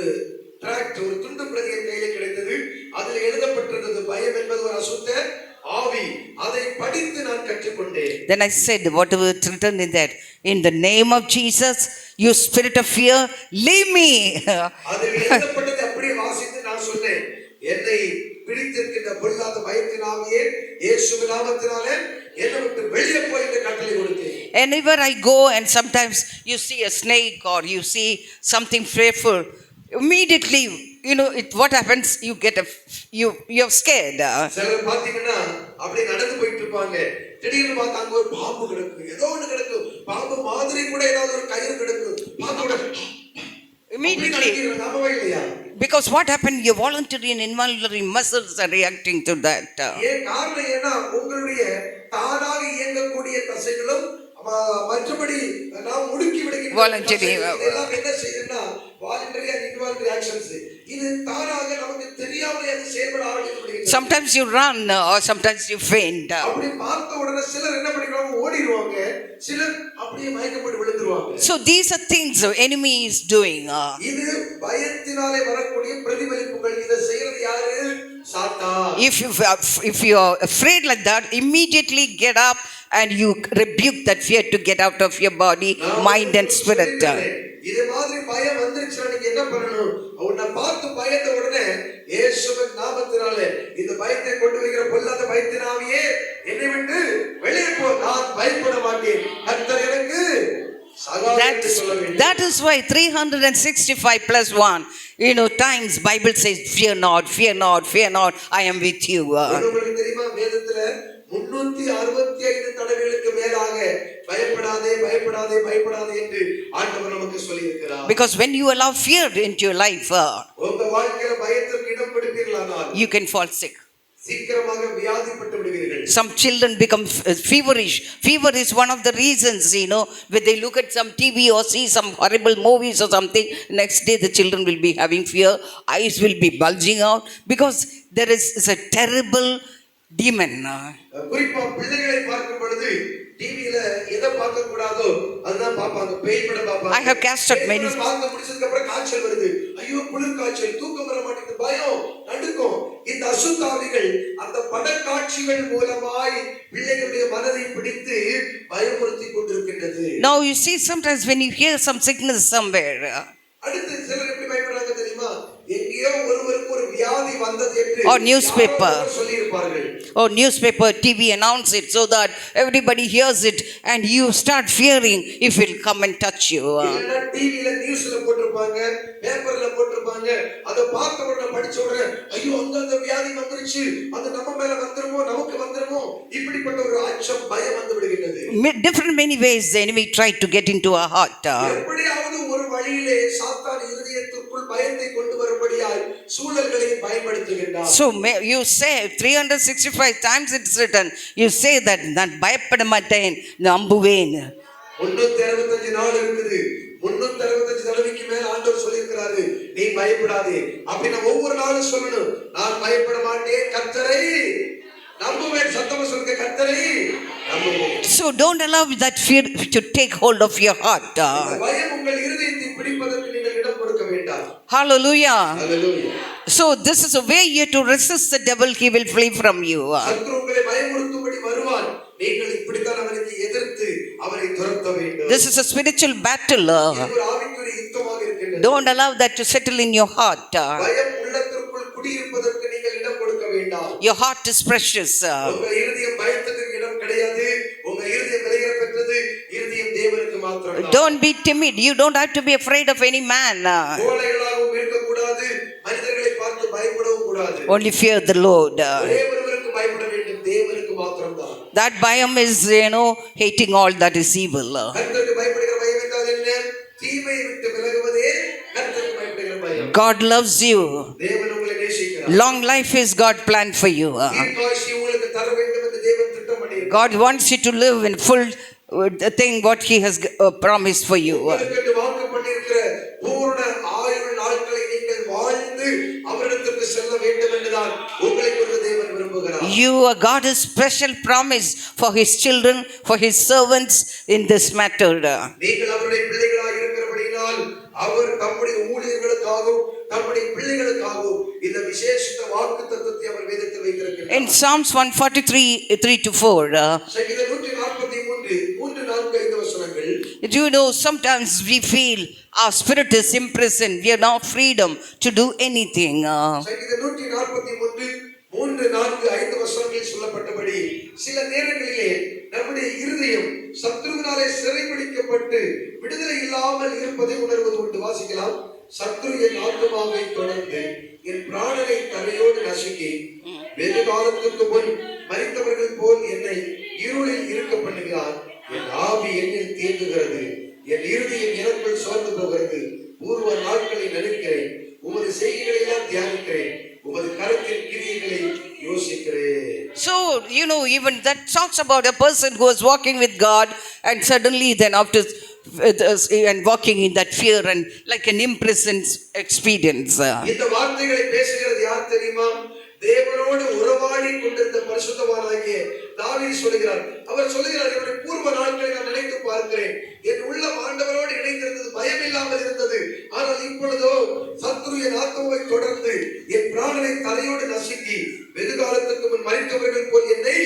டிராக்ட், ஒரு துண்டு பிரதி என் கையில கிடைத்தது. அதில் எழுதப்பட்டிருந்தது, பயம் என்பது ஒரு அசுத்த ஆவி. அதை படித்து நான் கற்றுக்கொண்டேன். Then I said, whatever it's written in that, in the name of Jesus, you spirit of fear, leave me. அதில் எழுதப்பட்டதை அப்படியே வாசித்து நான் சொன்னேன், என்னை பிடித்திருக்கின்ற பொல்லாத பயத்தின் ஆவியே, இயேசுவின் நாமத்தினாலே என்னை விட்டு வெளியே போய் என்று கட்டளை கொடுத்தேன். Anywhere I go, and sometimes you see a snake or you see something fearful, immediately, what happens, you're scared. சிலர் பாத்தீங்கன்னா அப்படியே நடந்து போயிட்டு இருப்பாங்க, திடீர்னு பார்த்தா அங்க ஒரு பாம்பு கிடக்கு, ஏதோ ஒண்ணு கிடக்கு, பாம்பு மாதிரி கூட ஏதாவது ஒரு கயிறு கிடக்கு, பார்த்தோட Immediately, நம்பவே இல்லையா? because what happened, your voluntary and involuntary muscles are reacting to that. ஏன் காரணம் ஏன்னா உங்களுடைய தானாக இயங்கக்கூடிய தசைகளும் மற்றபடி நாம் முடுக்கி விடுகின்ற Voluntary, இதெல்லாம் என்ன செய்யுதுன்னா voluntary and involuntary actions, இது தானாக நமக்கு தெரியாமலே அது செயல்பட ஆரம்பிக்கிறது. Sometimes you run or sometimes you faint. அப்படி பார்த்த உடனே சிலர் என்ன பண்ணிடுவாங்க, ஓடிடுவாங்க, சிலர் அப்படியே மயக்கப்பட்டு விழுந்துருவாங்க. So these are things the enemy is doing. இது பயத்தினாலே வரக்கூடிய பிரதிபலிப்புகள். இதை செய்யறது யாரு? சாத்தான். If you are afraid like that, immediately get up and you rebuke that fear to get out of your body, mind and spirit. இது மாதிரி பயம் வந்துருச்சுன்னா நீங்க என்ன பண்ணணும்? உன்னை பார்த்து பயந்த உடனே இயேசுவின் நாமத்தினாலே இந்த பயத்தை கொண்டு வருகிற பொல்லாத பயத்தினாவியே என்னை விட்டு வெளியே போ, நான் பயப்பட மாட்டேன், கர்த்தர் எனக்கு சகாயம் சொல்ல வேண்டும். That is why 365 plus 1, times Bible says, fear not, fear not, fear not, I am with you. உங்களுக்கு தெரியுமா, வேதத்துல 365 தடவைகளுக்கு மேலாக பயப்படாதே பயப்படாதே பயப்படாதே என்று ஆண்டவர் நமக்கு சொல்லி இருக்கிறார். Because when you allow fear into your life, உங்க வாழ்க்கையில பயத்திற்கு இடம் கொடுப்பீர்களானால் you can fall sick. சீக்கிரமாக வியாதிப்பட்டு விடுவீர்கள். Some children become feverish. Fever is one of the reasons, when they look at some TV or see some horrible movies or something, next day the children will be having fear, eyes will be bulging out, because there is a terrible demon. குறிப்பா பிள்ளைகளை பார்க்கும் பொழுது டிவில எதை பார்க்க கூடாதோ அதுதான் பாப்பாங்க, பேய் படம் பாப்பாங்க. I have cast out many. பார்த்து முடிச்சதுக்கு அப்புறம் காய்ச்சல் வருது, ஐயோ குளிர் காய்ச்சல், தூக்கம் வர மாட்டேங்குது, பயம், நடுக்கம். இந்த அசுத்தாவிகள் அந்த படக்காட்சிகள் மூலமாய் பிள்ளைகளுடைய மனதை பிடித்து பயமுறுத்தி கொண்டிருக்கின்றது. Now you see, sometimes when you hear some sickness somewhere, அடுத்து சிலர் எப்படி பயப்படுறாங்க தெரியுமா? எங்கேயோ ஒருவருக்கு ஒரு வியாதி வந்தது என்று or newspaper சொல்லியிருப்பார்கள், or newspaper, TV announce it so that everybody hears it and you start fearing if it will come and touch you. இல்லனா டிவில நியூஸ்ல போட்டுருப்பாங்க, பேப்பர்ல போட்டுருப்பாங்க, அத பார்த்த உடனே படிச்ச உடனே ஐயோ அந்த வியாதி வந்துருச்சு, அது நம்ம மேல வந்துருமோ, நமக்கு வந்துருமோ, இப்படிப்பட்ட ஒரு அச்சம், பயம் வந்து விடுகிறது. Different many ways the enemy tried to get into our heart. எப்படியாவது ஒரு வழியிலே சாத்தான் இதயத்திற்குள் பயத்தை கொண்டு வரும்படியாய் சூழல்களை பயன்படுத்துகிறார். So you say 365 times it's written, you say that நான் பயப்பட மாட்டேன், நம்புவேன். 365 நாள் இருக்குது, 365 தடவைக்கு மேல ஆண்டவர் சொல்லியிருக்கிறாரு, நீ பயப்படாதே. அப்படி நம்ம ஒவ்வொரு நாளும் சொல்லணும், நான் பயப்பட மாட்டேன், கர்த்தரை நம்புவேன். சத்தமா சொல்லுங்க, கர்த்தரை நம்புவேன். So don't allow that fear to take hold of your heart. பயம் உங்கள் இருதயத்தை பிடிப்பதற்கு நீங்கள் இடம் கொடுக்க வேண்டாம். Hallelujah. Hallelujah. So this is a way you to resist the devil, he will flee from you. சத்துரு உங்களை பயமுறுத்தும்படி வருவான், நீங்கள் இப்படித்தான் அவனுக்கு எதிர்த்து அவரை துரத்த வேண்டும். This is a spiritual battle. இது ஒரு ஆவிக்குரிய யுத்தமாக இருக்கிறது. Don't allow that to settle in your heart. பயம் உள்ளத்திற்குள் குடியிருப்பதற்கு நீங்கள் இடம் கொடுக்க வேண்டாம். Your heart is precious. உங்க இருதயம் பயத்துக்கு இடம் கிடையாது. உங்க இருதயம் விலையேற பெற்றது. இருதயம் தேவனுக்கு மாத்திரம். Don't be timid. You don't have to be afraid of any man. கோழைகளாகவும் இருக்க கூடாது, மனிதர்களை பார்த்து பயப்படவும் கூடாது. Only fear the Lord. தேவனுக்கு பயப்பட வேண்டும், தேவனுக்கு மாத்திரம்தான். That bayam is, hating all that is evil. கர்த்தருக்கு பயப்படுகிற பயம் என்றால் என்ன? தீமையை விட்டு விலகுவதே கர்த்தருக்கு பயப்படுகிற பயம். God loves you. தேவன் உங்களை நேசிக்கிறார். Long life is God planned for you. தீர்க்காயுசு உங்களுக்கு தர வேண்டும் என்று தேவன் திட்டம் பண்ணியிருக்கிறார். God wants you to live in full thing what he has promised for you. உங்களுக்கு வாக்கு பண்ணியிருக்கிற பூரண ஆயுள் நாட்களை நீங்கள் வாழ்ந்து அவரிடத்திற்கு செல்ல வேண்டும் என்றுதான் உங்களை குறித்து தேவன் விரும்புகிறார். you, God has special promise for His children, for His servants in this matter. நீங்கள் அவருடைய பிள்ளைகளாக இருக்கிறபடியால் அவர் தம்முடைய ஊழியர்களுக்காகவும் தம்முடைய பிள்ளைகளுக்காகவும் இந்த விசேஷித்த வாக்குத்தத்தத்தை அவர் வேதத்தில் வைத்திருக்கிறார். In Psalms 143, 3-4. சங்கீதம் 143, 3-4 வசனங்கள். Do you know, sometimes we feel our spirit is imprisoned. We are not freedom to do anything. சங்கீதம் 143, 3-4 வசனங்களில் சொல்லப்பட்டபடி சில நேரங்களிலே நம்முடைய இருதயம் சத்ருவினாலே சிறைபிடிக்கப்பட்டு விடுதலை இல்லாமல் இருப்பதை உணர்வது உண்டு. வாசிக்கலாம். சத்ரு என் ஆத்துமாவை தொடர்ந்து என் பிராணனை தரையோடு நசுக்கி வெகு காலத்துக்கு முன் மரித்தவர்கள் போல் என்னை இருளில் இருக்க பண்ணுகிறார். என் ஆவி என்னில் தீங்குகிறது, என் இருதயம் எனக்குள் சோர்ந்து போகிறது. பூர்வ நாட்களை நினைக்கிறேன், உமது செய்திகளை எல்லாம் தியானிக்கிறேன், உமது கரத்தின் கிரியைகளை யோசிக்கிறேன். So, you know, even that talks about a person who was walking with God and suddenly then after and walking in that fear and like an imprisoned experience. இந்த வார்த்தைகளை பேசுகிறது யார் தெரியுமா? தேவனோடு உறவாடி கொண்டிருந்த பரிசுத்தவானாகிய தாவீது சொல்கிறார். அவர் சொல்கிறார், என்னுடைய பூர்வ நாட்களை நான் நினைத்து பார்க்கிறேன். என் உள்ளம் ஆண்டவரோடு இணைந்திருந்தது, பயம் இல்லாமல் இருந்தது. ஆனால் இப்பொழுதோ சத்ரு என் ஆத்மாவை தொடர்ந்து என் பிராணனை தலையோடு நசுக்கி வெகு காலத்துக்கு முன் மரித்தவர்கள் போல் என்னை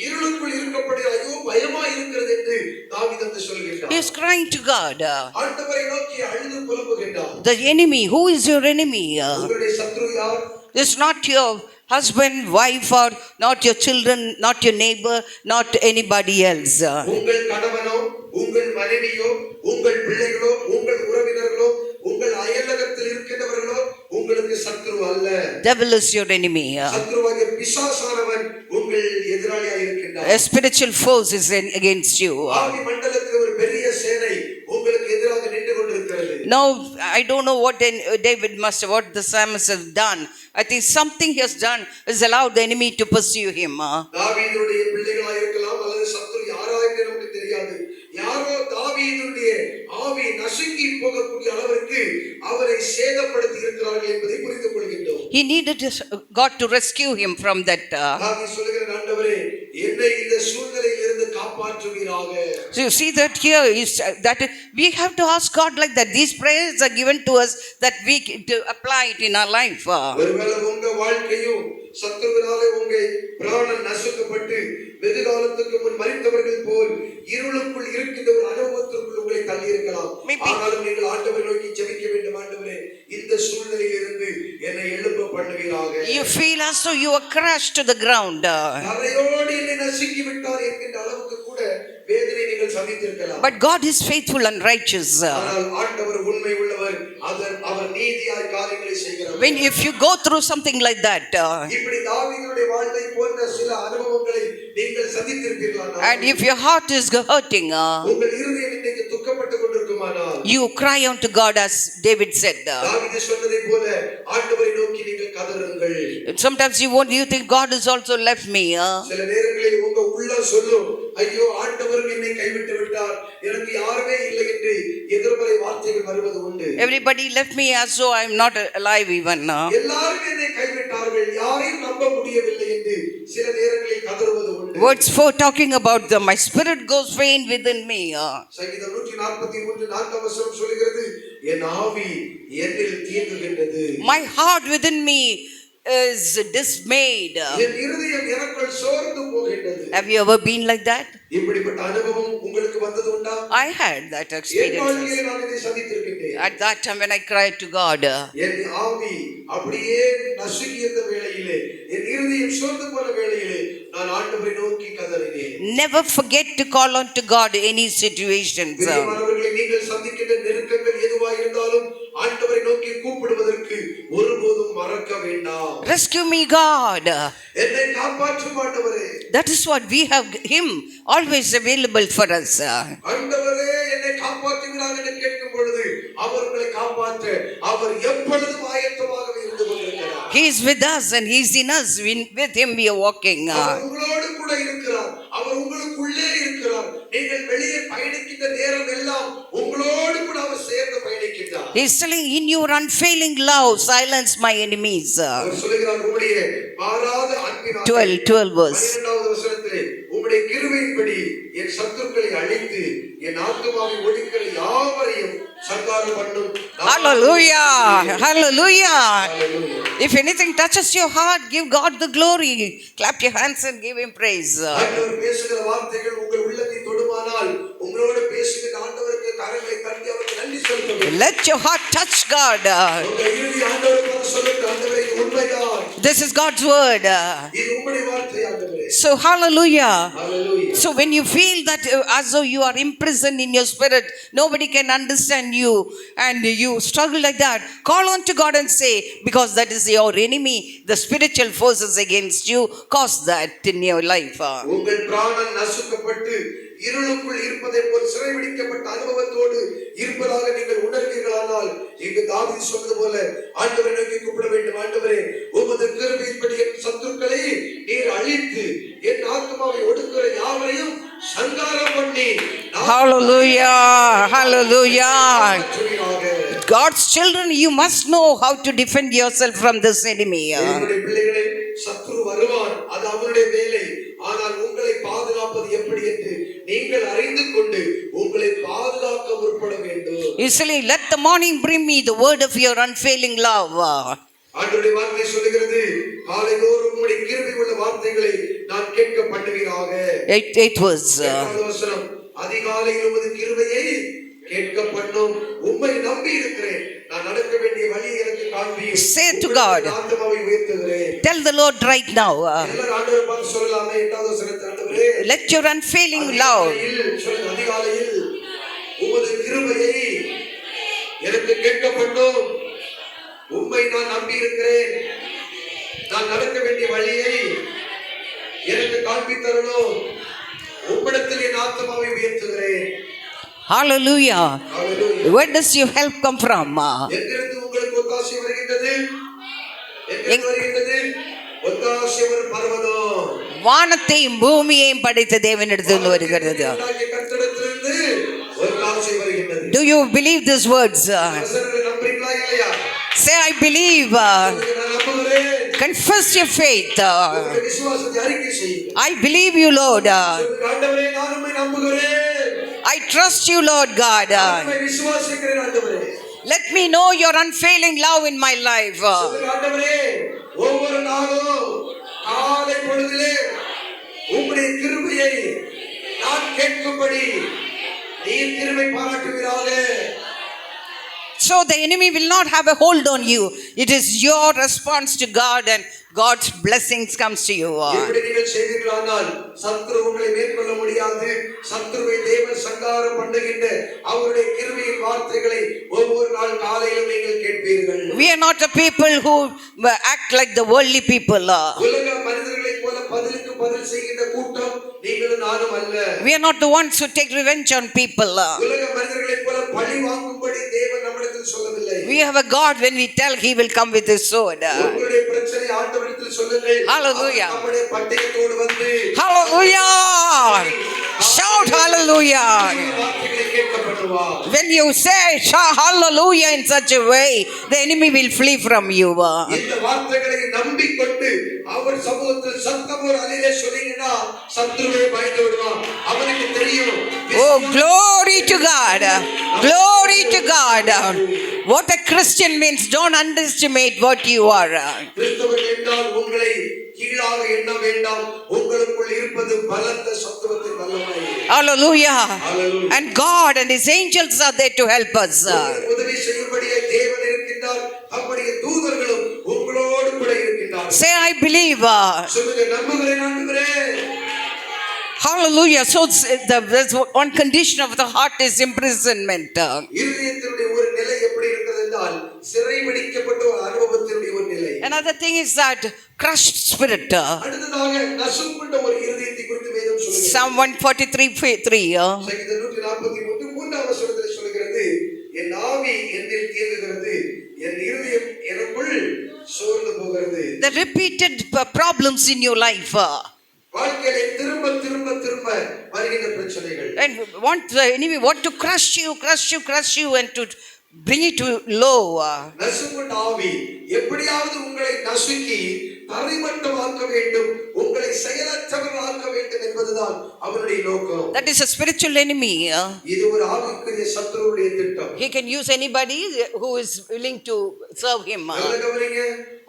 இருளுக்குள் இருக்கப்படி ஐயோ பயமா இருக்கிறது என்று தாவீது வந்து சொல்கிறார். He is crying to God. ஆண்டவரை நோக்கி அழுது புலம்புகிறார். The enemy, who is your enemy? உங்களுடைய சத்ரு யார்? It's not your husband, wife, or not your children, not your neighbor, not anybody else. உங்கள் கணவனோ, உங்கள் மனைவியோ, உங்கள் பிள்ளைகளோ, உங்கள் உறவினர்களோ, உங்கள் அயலகத்தில் இருக்கின்றவர்களோ உங்களுக்கு சத்ரு அல்ல. Devil is your enemy. சத்ருவாகிய பிசாசானவன் உங்கள் எதிராளியாக இருக்கின்றான். A spiritual force is against you. ஆவி மண்டலத்தில் ஒரு பெரிய சேனை உங்களுக்கு எதிராக நின்று கொண்டிருக்கிறது. Now, I don't know what David must have, what the psalmist has done. I think something he has done has allowed the enemy to pursue him. தாவீதுடைய பிள்ளைகளாக இருக்கலாம் அல்லது சத்ரு யாரா என்று நமக்கு தெரியாது. யாரோ தாவீதுடைய ஆவி நசுங்கி போகக்கூடிய அளவிற்கு அவரை சேதப்படுத்தி இருக்கிறார்கள் என்பதை புரிந்து கொள்கின்றோம். He needed God to rescue him from that. தாவீது சொல்கிறார், ஆண்டவரே என்னை இந்த சூழ்நிலையில் இருந்து காப்பாற்றுவீராக. So you see that here is that we have to ask God like that. These prayers are given to us that we to apply it in our life. ஒருவேளை உங்க வாழ்க்கையும் சத்ருவினாலே உங்கள் பிராணன் நசுக்கப்பட்டு வெகு காலத்துக்கு முன் மரித்தவர்கள் போல் இருளுக்குள் இருக்கின்ற ஒரு அனுபவத்திற்குள் உங்களை தள்ளி இருக்கலாம். ஆனாலும் நீங்கள் ஆண்டவரை நோக்கி ஜெபிக்க வேண்டும். ஆண்டவரே இந்த சூழ்நிலையில் இருந்து என்னை எழுப்ப பண்ணுவீராக. You feel as though you are crushed to the ground. தரையோடு என்னை நசுக்கி விட்டார் என்கின்ற அளவுக்கு கூட வேதனை நீங்கள் சந்தித்திருக்கலாம். But God is faithful and righteous. ஆனால் ஆண்டவர் உண்மை உள்ளவர், அவர் நீதியாய் காரியங்களை செய்கிறார். When if you go through something like that, இப்படி தாவீதுடைய வாழ்வை போன்ற சில அனுபவங்களை நீங்கள் சந்தித்திருப்பீர்களானால், and if your heart is hurting, உங்கள் இருதயம் இன்னைக்கு துக்கப்பட்டு கொண்டிருக்குமானால், you cry unto God as David said. தாவீது சொன்னதை போல ஆண்டவரை நோக்கி நீங்கள் கதறுங்கள். Sometimes you think God has also left me. சில நேரங்களில் உங்க உள்ளம் சொல்லும், ஐயோ ஆண்டவர் என்னை கைவிட்டு விட்டார், எனக்கு யாருமே இல்லை என்று எதிர்மறை வார்த்தைகள் வருவது உண்டு. Everybody left me as though I am not alive even. எல்லாரும் என்னை கைவிட்டார்கள், யாரையும் நம்ப முடியவில்லை என்று சில நேரங்களில் கதறுவது உண்டு. Words 4 talking about my spirit goes faint within me. சங்கீதம் 143:4 வசனம் சொல்கிறது, என் ஆவி என்னில் தீங்குகின்றது. My heart within me is dismayed. என் இருதயம் எனக்குள் சோர்ந்து போகின்றது. Have you ever been like that? இப்படிப்பட்ட அனுபவம் உங்களுக்கு வந்தது உண்டா? I had that experience. நான் இதை சந்தித்திருக்கிறேன். At that time when I cried to God, என் ஆவி அப்படியே நசுங்கிய வேளையிலே, என் இருதயம் சோர்ந்து போன வேளையிலே நான் ஆண்டவரை நோக்கி கதறினேன். Never forget to call on to God any situations. பிரியமானவர்களே, நீங்கள் சந்திக்கின்ற நெருக்கங்கள் எதுவாக இருந்தாலும் ஆண்டவரை நோக்கி கூப்பிடுவதற்கு ஒருபோதும் மறக்க வேண்டாம். Rescue me, God. என்னை காப்பாற்றும் ஆண்டவரே. That is what we have Him always available for us. ஆண்டவரே என்னை காப்பாற்றுகிறார் என்று கேட்கும் பொழுது அவர் உங்களை காப்பாற்ற அவர் எப்பொழுதும் ஆயத்தமாக இருந்து கொண்டிருக்கிறார். He is with us and He is in us. With Him we are walking. அவர் உங்களோடு கூட இருக்கிறார். அவர் உங்களுக்குள்ளே இருக்கிறார். நீங்கள் வெளியே பயணிக்கின்ற நேரம் எல்லாம் உங்களோடு கூட அவர் சேர்ந்து பயணிக்கிறார். He is telling, in your unfailing love silence my enemies. அவர் சொல்கிறார், உங்களுடைய மாறாத அன்பினாலே 12 verse. 12வது வசனத்திலே உம்முடைய கிருபையின்படி என் சத்துருக்களை அழித்து என் ஆத்துமாவை ஒடுக்கிற யாவரையும் சங்காரம் பண்ணும். Hallelujah. Hallelujah. Hallelujah. If anything touches your heart, give God the glory. Clap your hands and give him praise. ஆண்டவர் பேசுகிற வார்த்தைகள் உங்கள் உள்ளத்தை தொடுமானால் உங்களோடு பேசுகிற ஆண்டவருக்கு கரங்களை தட்டி அவருக்கு நன்றி செலுத்துங்கள். Let your heart touch God. உங்கள் இறுதி ஆண்டவருக்கு சொல்லுங்கள், ஆண்டவரே இது உண்மைதான். This is God's word. இது உம்முடைய வார்த்தை ஆண்டவரே. So hallelujah. Hallelujah. So when you feel that as though you are imprisoned in your spirit, nobody can understand you and you struggle like that, call on to God and say, because that is your enemy, the spiritual forces against you cause that in your life. உங்கள் பிராணன் நசுக்கப்பட்டு இருளுக்குள் இருப்பதை போல் சிறைபிடிக்கப்பட்ட அனுபவத்தோடு இருப்பதாக நீங்கள் உணர்வீர்களானால் இங்கு தாவீது சொன்னது போல ஆண்டவரை நோக்கி கூப்பிட வேண்டும். ஆண்டவரே உமது கிருபையின்படி என் சத்துருக்களை நீர் அழித்து என் ஆத்துமாவை ஒடுக்குகிற யாவரையும் சங்காரம் பண்ணி. Hallelujah. Hallelujah. சொல்லுகிறாங்க. God's children, you must know how to defend yourself from this enemy. என்னுடைய பிள்ளைகளே, சத்துரு வருவான், அது அவனுடைய வேலை. ஆனால் உங்களை பாதுகாப்பது எப்படி என்று நீங்கள் அறிந்து கொண்டு உங்களை பாதுகாக்க முற்பட வேண்டும். Usually, let the morning bring me the word of your unfailing love. ஆண்டவருடைய வார்த்தை சொல்லுகிறது, காலைதோறும் உம்முடைய கிருபை உள்ள வார்த்தைகளை நான் கேட்க பண்ணுவீராக. 8 verse. வசனம், அதிகாலையில் உமது கிருபையை கேட்க பண்ணும். உம்மை நம்பி இருக்கிறேன், நான் நடக்க வேண்டிய வழி எனக்கு காண்பியும். Say to God. ஆத்துமாவை உயர்த்துகிறேன். Tell the Lord right now. எல்லாரும் ஆண்டவரை பார்த்து சொல்லலாமே. 8வது வசனத்தை ஆண்டவரே, Let your unfailing love. அதிகாலையில் உமது கிருபையை எனக்கு கேட்க பண்ணும். உம்மை நான் நம்பி இருக்கிறேன், நான் நடக்க வேண்டிய வழியை எனக்கு காண்பித் தரணும். உம்மிடத்தில் என் ஆத்துமாவை உயர்த்துகிறேன். Hallelujah. Hallelujah. Where does your help come from? எங்கிருந்து உங்களுக்கு ஒத்தாசை வருகின்றது? எங்கிருந்து வருகின்றது? ஒத்தாசை ஒரு பர்வதம். வானத்தையும் பூமியையும் படைத்த தேவனிடத்திலிருந்து வருகிறது. கர்த்தரிடத்திலிருந்து ஒத்தாசை வருகின்றது. Do you believe these words? வசனங்களை நம்புறீங்களா இல்லையா? Say, I believe. நான் நம்புகிறேன். Confess your faith. உங்களுடைய விசுவாசத்தை அறிக்கை செய்யுங்கள். I believe you, Lord. ஆண்டவரே, நான் உம்மை நம்புகிறேன். I trust you, Lord God. உம்மை விசுவாசிக்கிறேன் ஆண்டவரே. Let me know your unfailing love in my life. ஆண்டவரே, ஒவ்வொரு நாளும் காலை பொழுதிலே உம்முடைய கிருபையை நான் கேட்கும்படி நீர் கிருபை பாராட்டுவீராக. So the enemy will not have a hold on you. It is your response to God and God's blessings comes to you. இப்படி நீங்கள் செய்தீர்களானால் சத்துரு உங்களை மேற்கொள்ள முடியாது. சத்துருவை தேவன் சங்காரம் பண்ணுகின்ற அவருடைய கிருபையின் வார்த்தைகளை ஒவ்வொரு நாள் காலையிலும் நீங்கள் கேட்பீர்கள். We are not the people who act like the worldly people. உலக மனிதர்களைப் போல பதிலுக்கு பதில் செய்கின்ற கூட்டம் நீங்களும் நானும் அல்ல. We are not the ones who take revenge on people. உலக மனிதர்களைப் போல பழி வாங்கும்படி தேவன் நம்மிடத்தில் சொல்லவில்லை. We have a God, when we tell, he will come with his sword. உங்களுடைய பிரச்சனை ஆண்டவரிடத்தில் சொல்லுங்கள். Hallelujah. நம்முடைய பட்டயத்தோடு வந்து Hallelujah. Shout hallelujah. வார்த்தைகளை கேட்கப்படுவார். When you say hallelujah in such a way, the enemy will flee from you. இந்த வார்த்தைகளை நம்பிக்கொண்டு அவர் சமூகத்தில் சத்தம் ஒரு அலையிலே சொன்னீங்கன்னா சத்துருவே பயந்து விடுவான். அவனுக்கு தெரியும். Oh, glory to God. Glory to God. What a Christian means, don't underestimate what you are. கிறிஸ்தவர் என்றால் உங்களை கீழாக எண்ண வேண்டாம். உங்களுக்குள் இருப்பது பலத்த சத்துவத்தின் வல்லமை. Hallelujah. Hallelujah. And God and his angels are there to help us. உதவி செய்யும்படியே தேவன் இருக்கின்றார். அவருடைய தூதர்களும் உங்களோடு கூட இருக்கின்றார்கள். Say, I believe. சொல்லுங்க, நம்புகிறேன் ஆண்டவரே. Hallelujah. So there's one condition of the heart is imprisonment. இருதயத்தினுடைய ஒரு நிலை எப்படி இருக்கிறது என்றால் சிறைபிடிக்கப்பட்ட ஒரு அனுபவத்தினுடைய ஒரு நிலை. Another thing is that crushed spirit. அடுத்ததாக நசுக்கப்பட்ட ஒரு இருதயத்தை குறித்து வேதம் சொல்லுகிறது. Psalm 143:3. சங்கீதம் 143 3ஆம் வசனத்தில் சொல்கிறது, என் ஆவி என்னில் இயங்குகிறது, என் இருதயம் எனக்குள் சோர்ந்து போகிறது. The repeated problems in your life. வாழ்க்கையிலே திரும்ப திரும்ப திரும்ப வருகின்ற பிரச்சனைகள். And want the enemy want to crush you and to bring it to low. நசுக்கப்பட்ட ஆவி எப்படியாவது உங்களை நசுக்கி தரைமட்டமாக்க வேண்டும், உங்களை செயலற்றவர்களாக்க வேண்டும் என்பதுதான் அவருடைய நோக்கம். That is a spiritual enemy. இது ஒரு ஆவிக்குரிய சத்துருவுடைய திட்டம். He can use anybody who is willing to serve him. நல்ல கவனிங்க,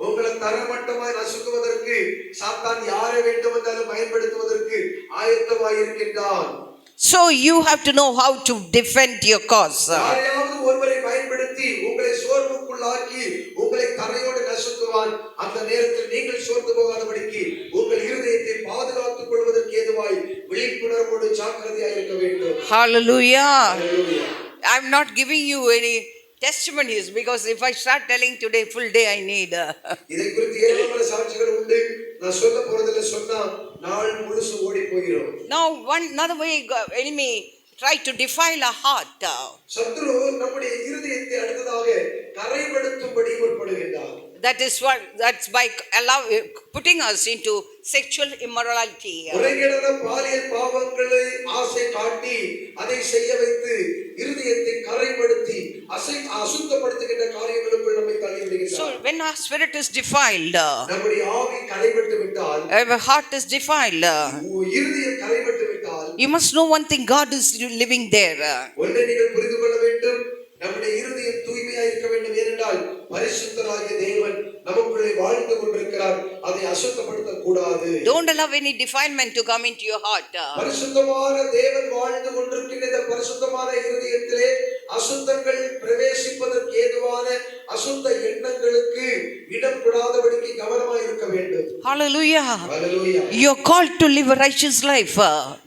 உங்களை தரமட்டமாய் நசுக்குவதற்கு சாத்தான் யாரை வேண்டுமென்றாலும் பயன்படுத்துவதற்கு ஆயத்தமாய் இருக்கின்றான். So you have to know how to defend your cause. யாரையாவது ஒருவரை பயன்படுத்தி உங்களை சோர்வுக்குள்ளாக்கி உங்களை தரையோடு நசுக்குவான். அந்த நேரத்தில் நீங்கள் சோர்ந்து போகாதபடிக்கு உங்கள் இருதயத்தை பாதுகாத்துக் கொள்வதற்கு ஏதுவாய் விழிப்புணர்வோடு ஜாக்கிரதையாக இருக்க வேண்டும். Hallelujah. Hallelujah. I'm not giving you any testimonies because if I start telling today full day I need. இதை குறித்து ஏராளமான சாட்சிகள் உண்டு. நான் சொல்ல போறதில்லை, சொன்னா நாள் முழுசு ஓடி போகிறோம். Now another way enemy try to defile our heart. சத்துரு நம்முடைய இருதயத்தை அடுத்ததாக கரைப்படுத்தும்படி முற்படுகின்றார். That's by putting us into sexual immorality. உலகிடன பாலியல் பாவங்களை ஆசை காட்டி அதை செய்ய வைத்து இருதயத்தை கரைப்படுத்தி அசுத்தப்படுத்துகின்ற காரியங்களுக்குள் நம்மை தள்ளி விடுகின்றார். So when our spirit is defiled, நம்முடைய ஆவி கரைப்பட்டு விட்டால், our heart is defiled, இருதயம் கரைப்பட்டு விட்டால், you must know one thing, God is living there. ஒன்றை நீங்கள் புரிந்து கொள்ள வேண்டும், நம்முடைய இருதயம் தூய்மையாக இருக்க வேண்டும். ஏனென்றால் பரிசுத்தராகிய தேவன் நமக்குள்ளே வாழ்ந்து கொண்டிருக்கிறார். அதை அசுத்தப்படுத்த கூடாது. Don't allow any defilement to come into your heart. பரிசுத்தமான தேவன் வாழ்ந்து கொண்டிருக்கின்ற இந்த பரிசுத்தமான இருதயத்திலே அசுத்தங்கள் பிரவேசிப்பதற்கு ஏதுவான அசுத்த எண்ணங்களுக்கு இடம் கொடாதபடிக்கு கவனமாக இருக்க வேண்டும். Hallelujah. Hallelujah. You are called to live a righteous life.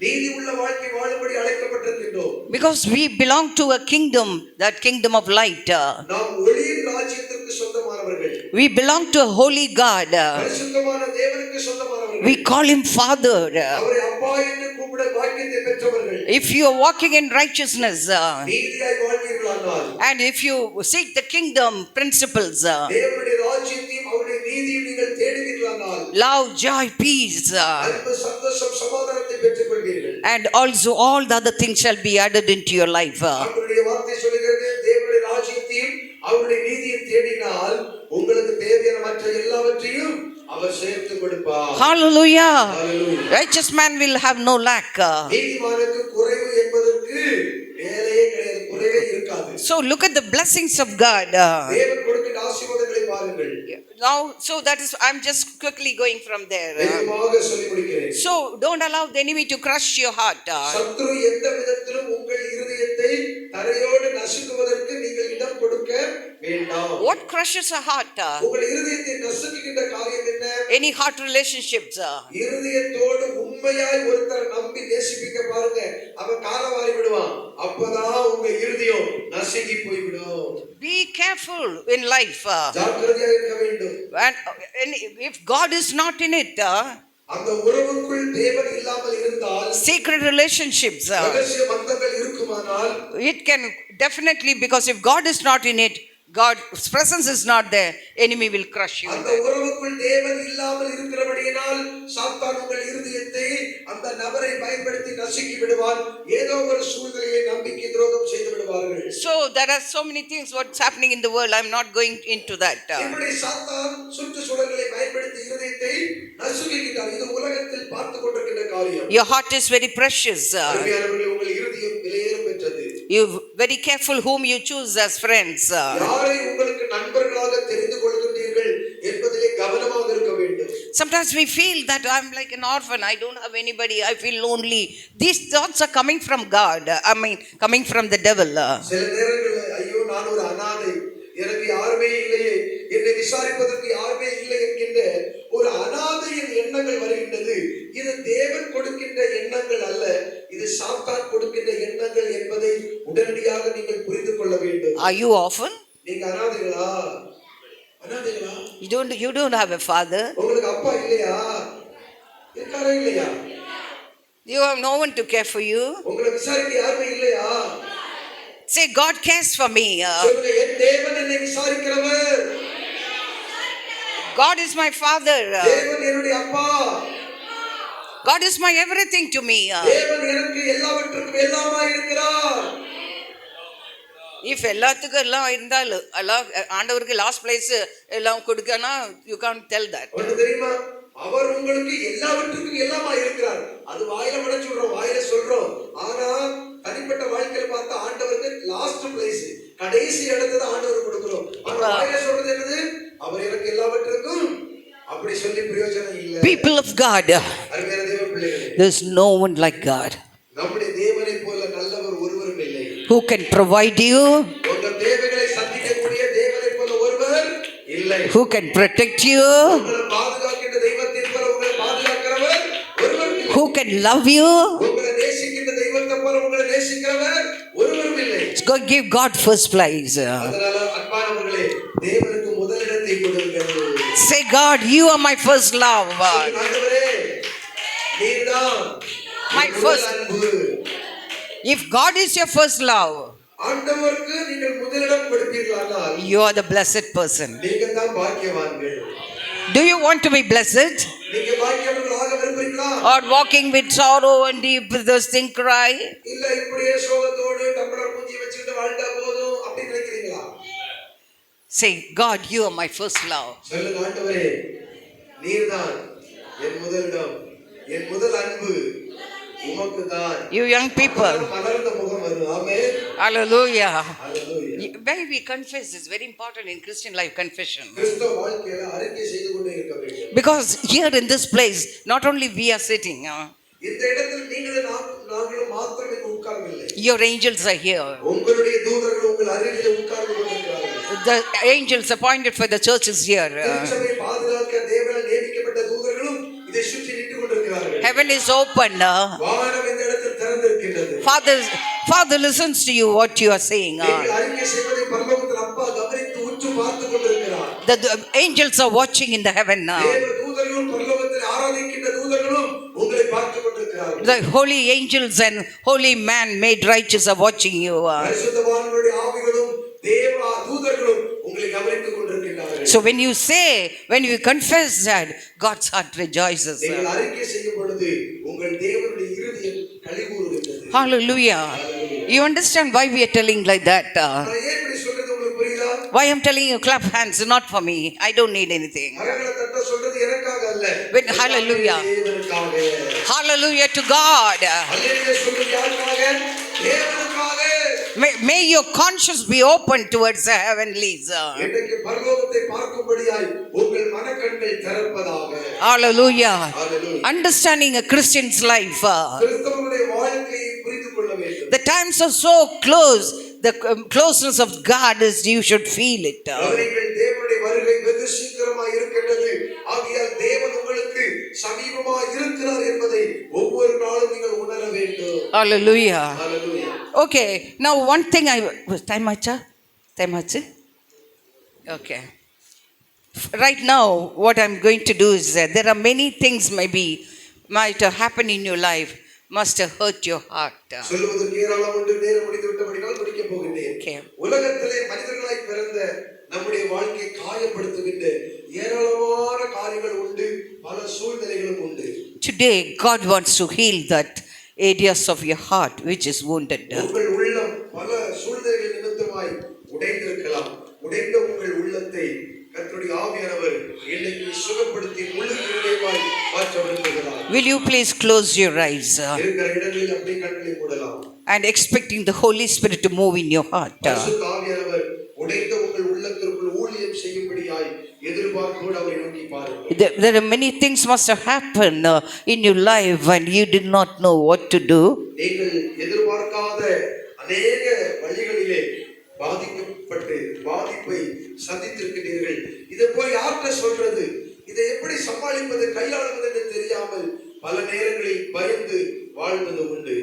நீதி உள்ள வாழ்க்கை வாழும்படி அழைக்கப்பட்டிருக்கின்றோம். Because we belong to a kingdom, that kingdom of light. நாம் ஒளியின் ராஜ்யத்திற்கு சொந்தமானவர்கள். We belong to a holy God. பரிசுத்தமான தேவனுக்கு சொந்தமானவர்கள். We call him Father. அவரை அப்பா என்று கூப்பிட பாக்கியத்தை பெற்றவர்கள். If you are walking in righteousness, நீதியாய் வாழ்வீர்களானால், and if you seek the kingdom principles, தேவனுடைய ராஜ்யத்தையும் அவருடைய நீதியையும் நீங்கள் தேடுவீர்களானால், love, joy, peace, அன்பு, சந்தோஷம், சமாதானத்தை பெற்றுக்கொள்வீர்கள். and also all the other things shall be added into your life. அவருடைய வார்த்தை சொல்லுகிறது, தேவனுடைய ராஜ்யத்தையும் அவருடைய நீதியையும் தேடினால் உங்களுக்கு தேவையான மற்ற எல்லாவற்றையும் அவர் சேர்த்து கொடுப்பார். Hallelujah. Hallelujah. Righteous man will have no lack. நீதிமானுக்கு குறைவு என்பதற்கு வேலையே கிடையாது, குறைவே இருக்காது. So look at the blessings of God. தேவன் கொடுக்கிற ஆசீர்வாதங்களை பாருங்கள். Now, so that is, I'm just quickly going from there. வேகமாக சொல்லி முடிக்கிறேன். So don't allow the enemy to crush your heart. சத்துரு எந்த விதத்திலும் உங்கள் இருதயத்தை தரையோடு நசுக்குவதற்கு நீங்கள் இடம் கொடுக்க வேண்டாம். What crushes a heart? உங்கள் இருதயத்தை நசுக்குகின்ற காரியம் என்ன? Any heart relationships. இருதயத்தோடு உண்மையாய் ஒருத்தர் நம்பி நேசிப்பிக்க பாருங்க, அவன் காலவாரி விடுவான். அப்பதான் உங்க இருதயம் நசுங்கி போய்விடும். Be careful in life. ஜாக்கிரதையாக இருக்க வேண்டும். And if God is not in it, அந்த உறவுக்குள் தேவன் இல்லாமல் இருந்தால், secret relationships, ரகசிய பந்தங்கள் இருக்குமானால், it can definitely, because if God is not in it, God's presence is not there, enemy will crush you. அந்த உறவுக்குள் தேவன் இல்லாமல் இருக்கிறபடியினால் சாத்தான் உங்கள் இருதயத்தை அந்த நபரை பயன்படுத்தி நசுக்கி விடுவான். ஏதோ ஒரு சூழ்நிலையை நம்பிக்கை துரோகம் செய்து விடுவார்கள். So there are so many things what's happening in the world. I'm not going into that. இப்படி சாத்தான் சுற்றுச்சூழல்களை பயன்படுத்தி இருதயத்தை நசுக்குகிறார். இது உலகத்தில் பார்த்து கொண்டிருக்கிற காரியம். Your heart is very precious. அருமையானவர்களே, உங்கள் இருதயம் விலையேற பெற்றது. You very careful whom you choose as friends. யாரை உங்களுக்கு நண்பர்களாக தெரிந்து கொள்கிறீர்கள் என்பதிலே கவனமாக இருக்க வேண்டும். Sometimes we feel that I'm like an orphan, I don't have anybody, I feel lonely. These thoughts are coming from God, coming from the devil. சில நேரங்களில் ஐயோ நான் ஒரு அனாதை, எனக்கு யாருமே இல்லையே, என்னை விசாரிப்பதற்கு யாருமே இல்லை என்கின்ற ஒரு அனாதையின் எண்ணங்கள் வருகின்றது. இது தேவன் கொடுக்கின்ற எண்ணங்கள் அல்ல, இது சாத்தான் கொடுக்கின்ற எண்ணங்கள் என்பதை உடனடியாக நீங்கள் புரிந்து கொள்ள வேண்டும். Are you orphan? நீங்க அனாதைகளா? அனாதைகளா? You don't have a father. உங்களுக்கு அப்பா இல்லையா? இருக்காரா இல்லையா? You have no one to care for you. உங்களை விசாரிக்க யாருமே இல்லையா? Say God cares for me. சொல்லுங்க, என் தேவன் என்னை விசாரிக்கிறவர். God is my father. தேவன் என்னுடைய அப்பா. God is my everything to me. தேவன் எனக்கு எல்லாவற்றுக்கும் எல்லாமாய் இருக்கிறார். இஃப் எல்லாத்துக்கும் எல்லாம் இருந்தாலும் எல்லாம் ஆண்டவருக்கு லாஸ்ட் பிளேஸ் எல்லாம் கொடுக்கனா யூ கான்ட் டெல் தட். ஒண்ணு தெரியுமா, அவர் உங்களுக்கு எல்லாவற்றுக்கும் எல்லாமா இருக்கிறார். அது வாயில விட சொல்றோம், வாயில சொல்றோம். ஆனா தனிப்பட்ட வாழ்க்கையில பார்த்தா ஆண்டவருக்கு லாஸ்ட் பிளேஸ், கடைசி இடத்தை தான் ஆண்டவர் கொடுக்கிறோம். ஆனா வாயில சொல்றது என்னது, அவர் எனக்கு எல்லாவற்றுக்கும், அப்படி சொல்லி பிரயோஜனம் இல்ல. People of God, அருமையான தேவ பிள்ளைகளே, there is no one like God நம்முடைய தேவனை போல நல்லவர் ஒருவரும் இல்லை. who can provide you, உங்கள் தேவைகளை சந்திக்கக்கூடிய தேவனை போல ஒருவர் இல்லை. who can protect you, உங்களை பாதுகாக்கின்ற தெய்வத்தை போல உங்களை பாதுகாக்கிறவர் ஒருவர் இல்லை. who can love you. உங்களை நேசிக்கின்ற தெய்வத்தை போல உங்களை நேசிக்கிறவர் ஒருவரும் இல்லை. God, give God first place. அதனால அன்பானவர்களே, தேவனுக்கு முதலிடத்தை கொடுங்கள். Say, God, you are my first love. ஆண்டவரே, நீர்தான் My என் first- முதல் அன்பு. If God is your first love, ஆண்டவருக்கு நீங்கள் முதலிடம் கொடுப்பீர்களானால் you are the blessed person. நீங்க தான் பாக்கியவான்கள். Do you want to be blessed, நீங்க பாக்கியவான்களாக விரும்புகிறீங்களா? or walking with sorrow and deep with those thing cry? இல்ல இப்படியே சோகத்தோடு டம்பளர் மூஞ்சி வச்சுக்கிட்டு வாழ்ந்தா போதும் அப்படி நினைக்கிறீங்களா? Say, God, you are my first love. சொல்லுங்க, ஆண்டவரே, நீர்தான் என் முதலிடம், என் முதல் அன்பு உமக்கு தான். You young people, மலர்ந்த முகம் வரும். ஆமென். hallelujah. Hallelujah. Why we confess is very important in Christian life, confession. கிறிஸ்தவ வாழ்க்கையில அறிக்கை செய்து கொண்டே இருக்க வேண்டும். Because here in this place, not only we are sitting, இந்த இடத்தில் நீங்களும் நாங்களும் மாத்திரம் இங்கு உட்கார்ந்தில்லை. your angels are here. உங்களுடைய தூதர்கள் உங்கள் அருகிலே உட்கார்ந்து கொண்டிருக்கிறார்கள். The angels appointed for the church is here. திருச்சபை பாதுகாக்க தேவனால் நியமிக்கப்பட்ட தூதர்களும் இதை சுற்றி நின்று கொண்டிருக்கிறார்கள். Heaven is open. வானம் இந்த இடத்தில் திறந்திருக்கின்றது. Father listens to you what you are saying. நீங்கள் அறிக்கை செய்வதை பரலோகத்தில் அப்பா கவனித்து உற்று பார்த்து கொண்டிருக்கிறார். The angels are watching in the heaven now. தேவ தூதர்களும் பரலோகத்தில் ஆராதிக்கின்ற தூதர்களும் உங்களை பார்த்து கொண்டிருக்கிறார்கள். The holy angels and holy man made righteous are watching you. பரிசுத்தவான்களுடைய ஆவிகளும் தேவ தூதர்களும் உங்களை கவனித்துக் கொண்டிருக்கிறார்கள். So when you confess that, God's heart rejoices. நீங்கள் அறிக்கை செய்யும் பொழுது உங்கள் தேவனுடைய இருதயம் களிகூருகிறது. Hallelujah. You understand why we are telling like that? நான் ஏன் இப்படி சொல்றது உங்களுக்கு புரியுதா? Why I'm telling you clap hands, not for me. I don't need anything. கரங்களை தட்ட சொல்றது எனக்காக அல்ல. Hallelujah. தேவனுக்காக. Hallelujah to God. அல்லேலூயா சொல்றது யாருக்காக? தேவனுக்காக. May your conscience be open towards the heavenlies. இன்றைக்கு பரலோகத்தை பார்க்கும்படியாய் உங்கள் மனக்கண்கள் திறப்பதாக. Hallelujah. Hallelujah. Understanding a Christian's life. கிறிஸ்தவனுடைய வாழ்க்கையை புரிந்து கொள்ள வேண்டும். The times are so close. The closeness of God is, you should feel it. அவர்கள் தேவனுடைய வருகை வெகு சீக்கிரமாக இருக்கின்றது. ஆகையால் தேவன் உங்களுக்கு சமீபமாக இருக்கிறார் என்பதை ஒவ்வொரு நாளும் நீங்கள் உணர வேண்டும். Hallelujah. Hallelujah. Okay, now one thing time acha? Okay. Right now, what I'm going to do is that there are many things might have happened in your life, must have hurt your heart. சொல்லுவதற்கு ஏராளம் உண்டு. நேரம் முடிந்து விட்டபடியால் முடிக்க போகிறேன். Okay. உலகத்திலே மனிதர்களாய் பிறந்த நம்முடைய வாழ்க்கையை காயப்படுத்துகின்ற ஏராளமான காரியங்கள் உண்டு, பல சூழ்நிலைகளும் உண்டு. Today, God wants to heal that areas of your heart which is wounded. உங்கள் உள்ளம் பல சூழ்நிலைகள் நிமித்தமாய் உடைந்திருக்கலாம். உடைந்த உங்கள் உள்ளத்தை கர்த்தருடைய ஆவியானவர் இன்னைக்கு சுகப்படுத்தி முழுமையாய் மாற்ற விரும்புகிறார். Will you please close your eyes இருக்கிற இடங்களில் அப்படியே கண்களை மூடலாம். and expecting the Holy Spirit to move in your heart. பரிசுத்த ஆவியானவர் உடைந்த உங்கள் உள்ளத்திற்குள் ஊழியம் செய்யும்படியாய் எதிர்பார்ப்போடு அவரை நோக்கி பாருங்கள். There are many things must have happened in your life and you did not know what to do. நீங்கள் எதிர்பார்க்காத அநேக வழிகளிலே பாதிக்கப்பட்டு பாதிப்பை சந்தித்திருக்கிறீர்கள். இதை போய் யார்கிட்ட சொல்றது, இதை எப்படி சமாளிப்பது, கையாளுவது என்று தெரியாமல் பல நேரங்களில் பயந்து வாழ்வது உண்டு.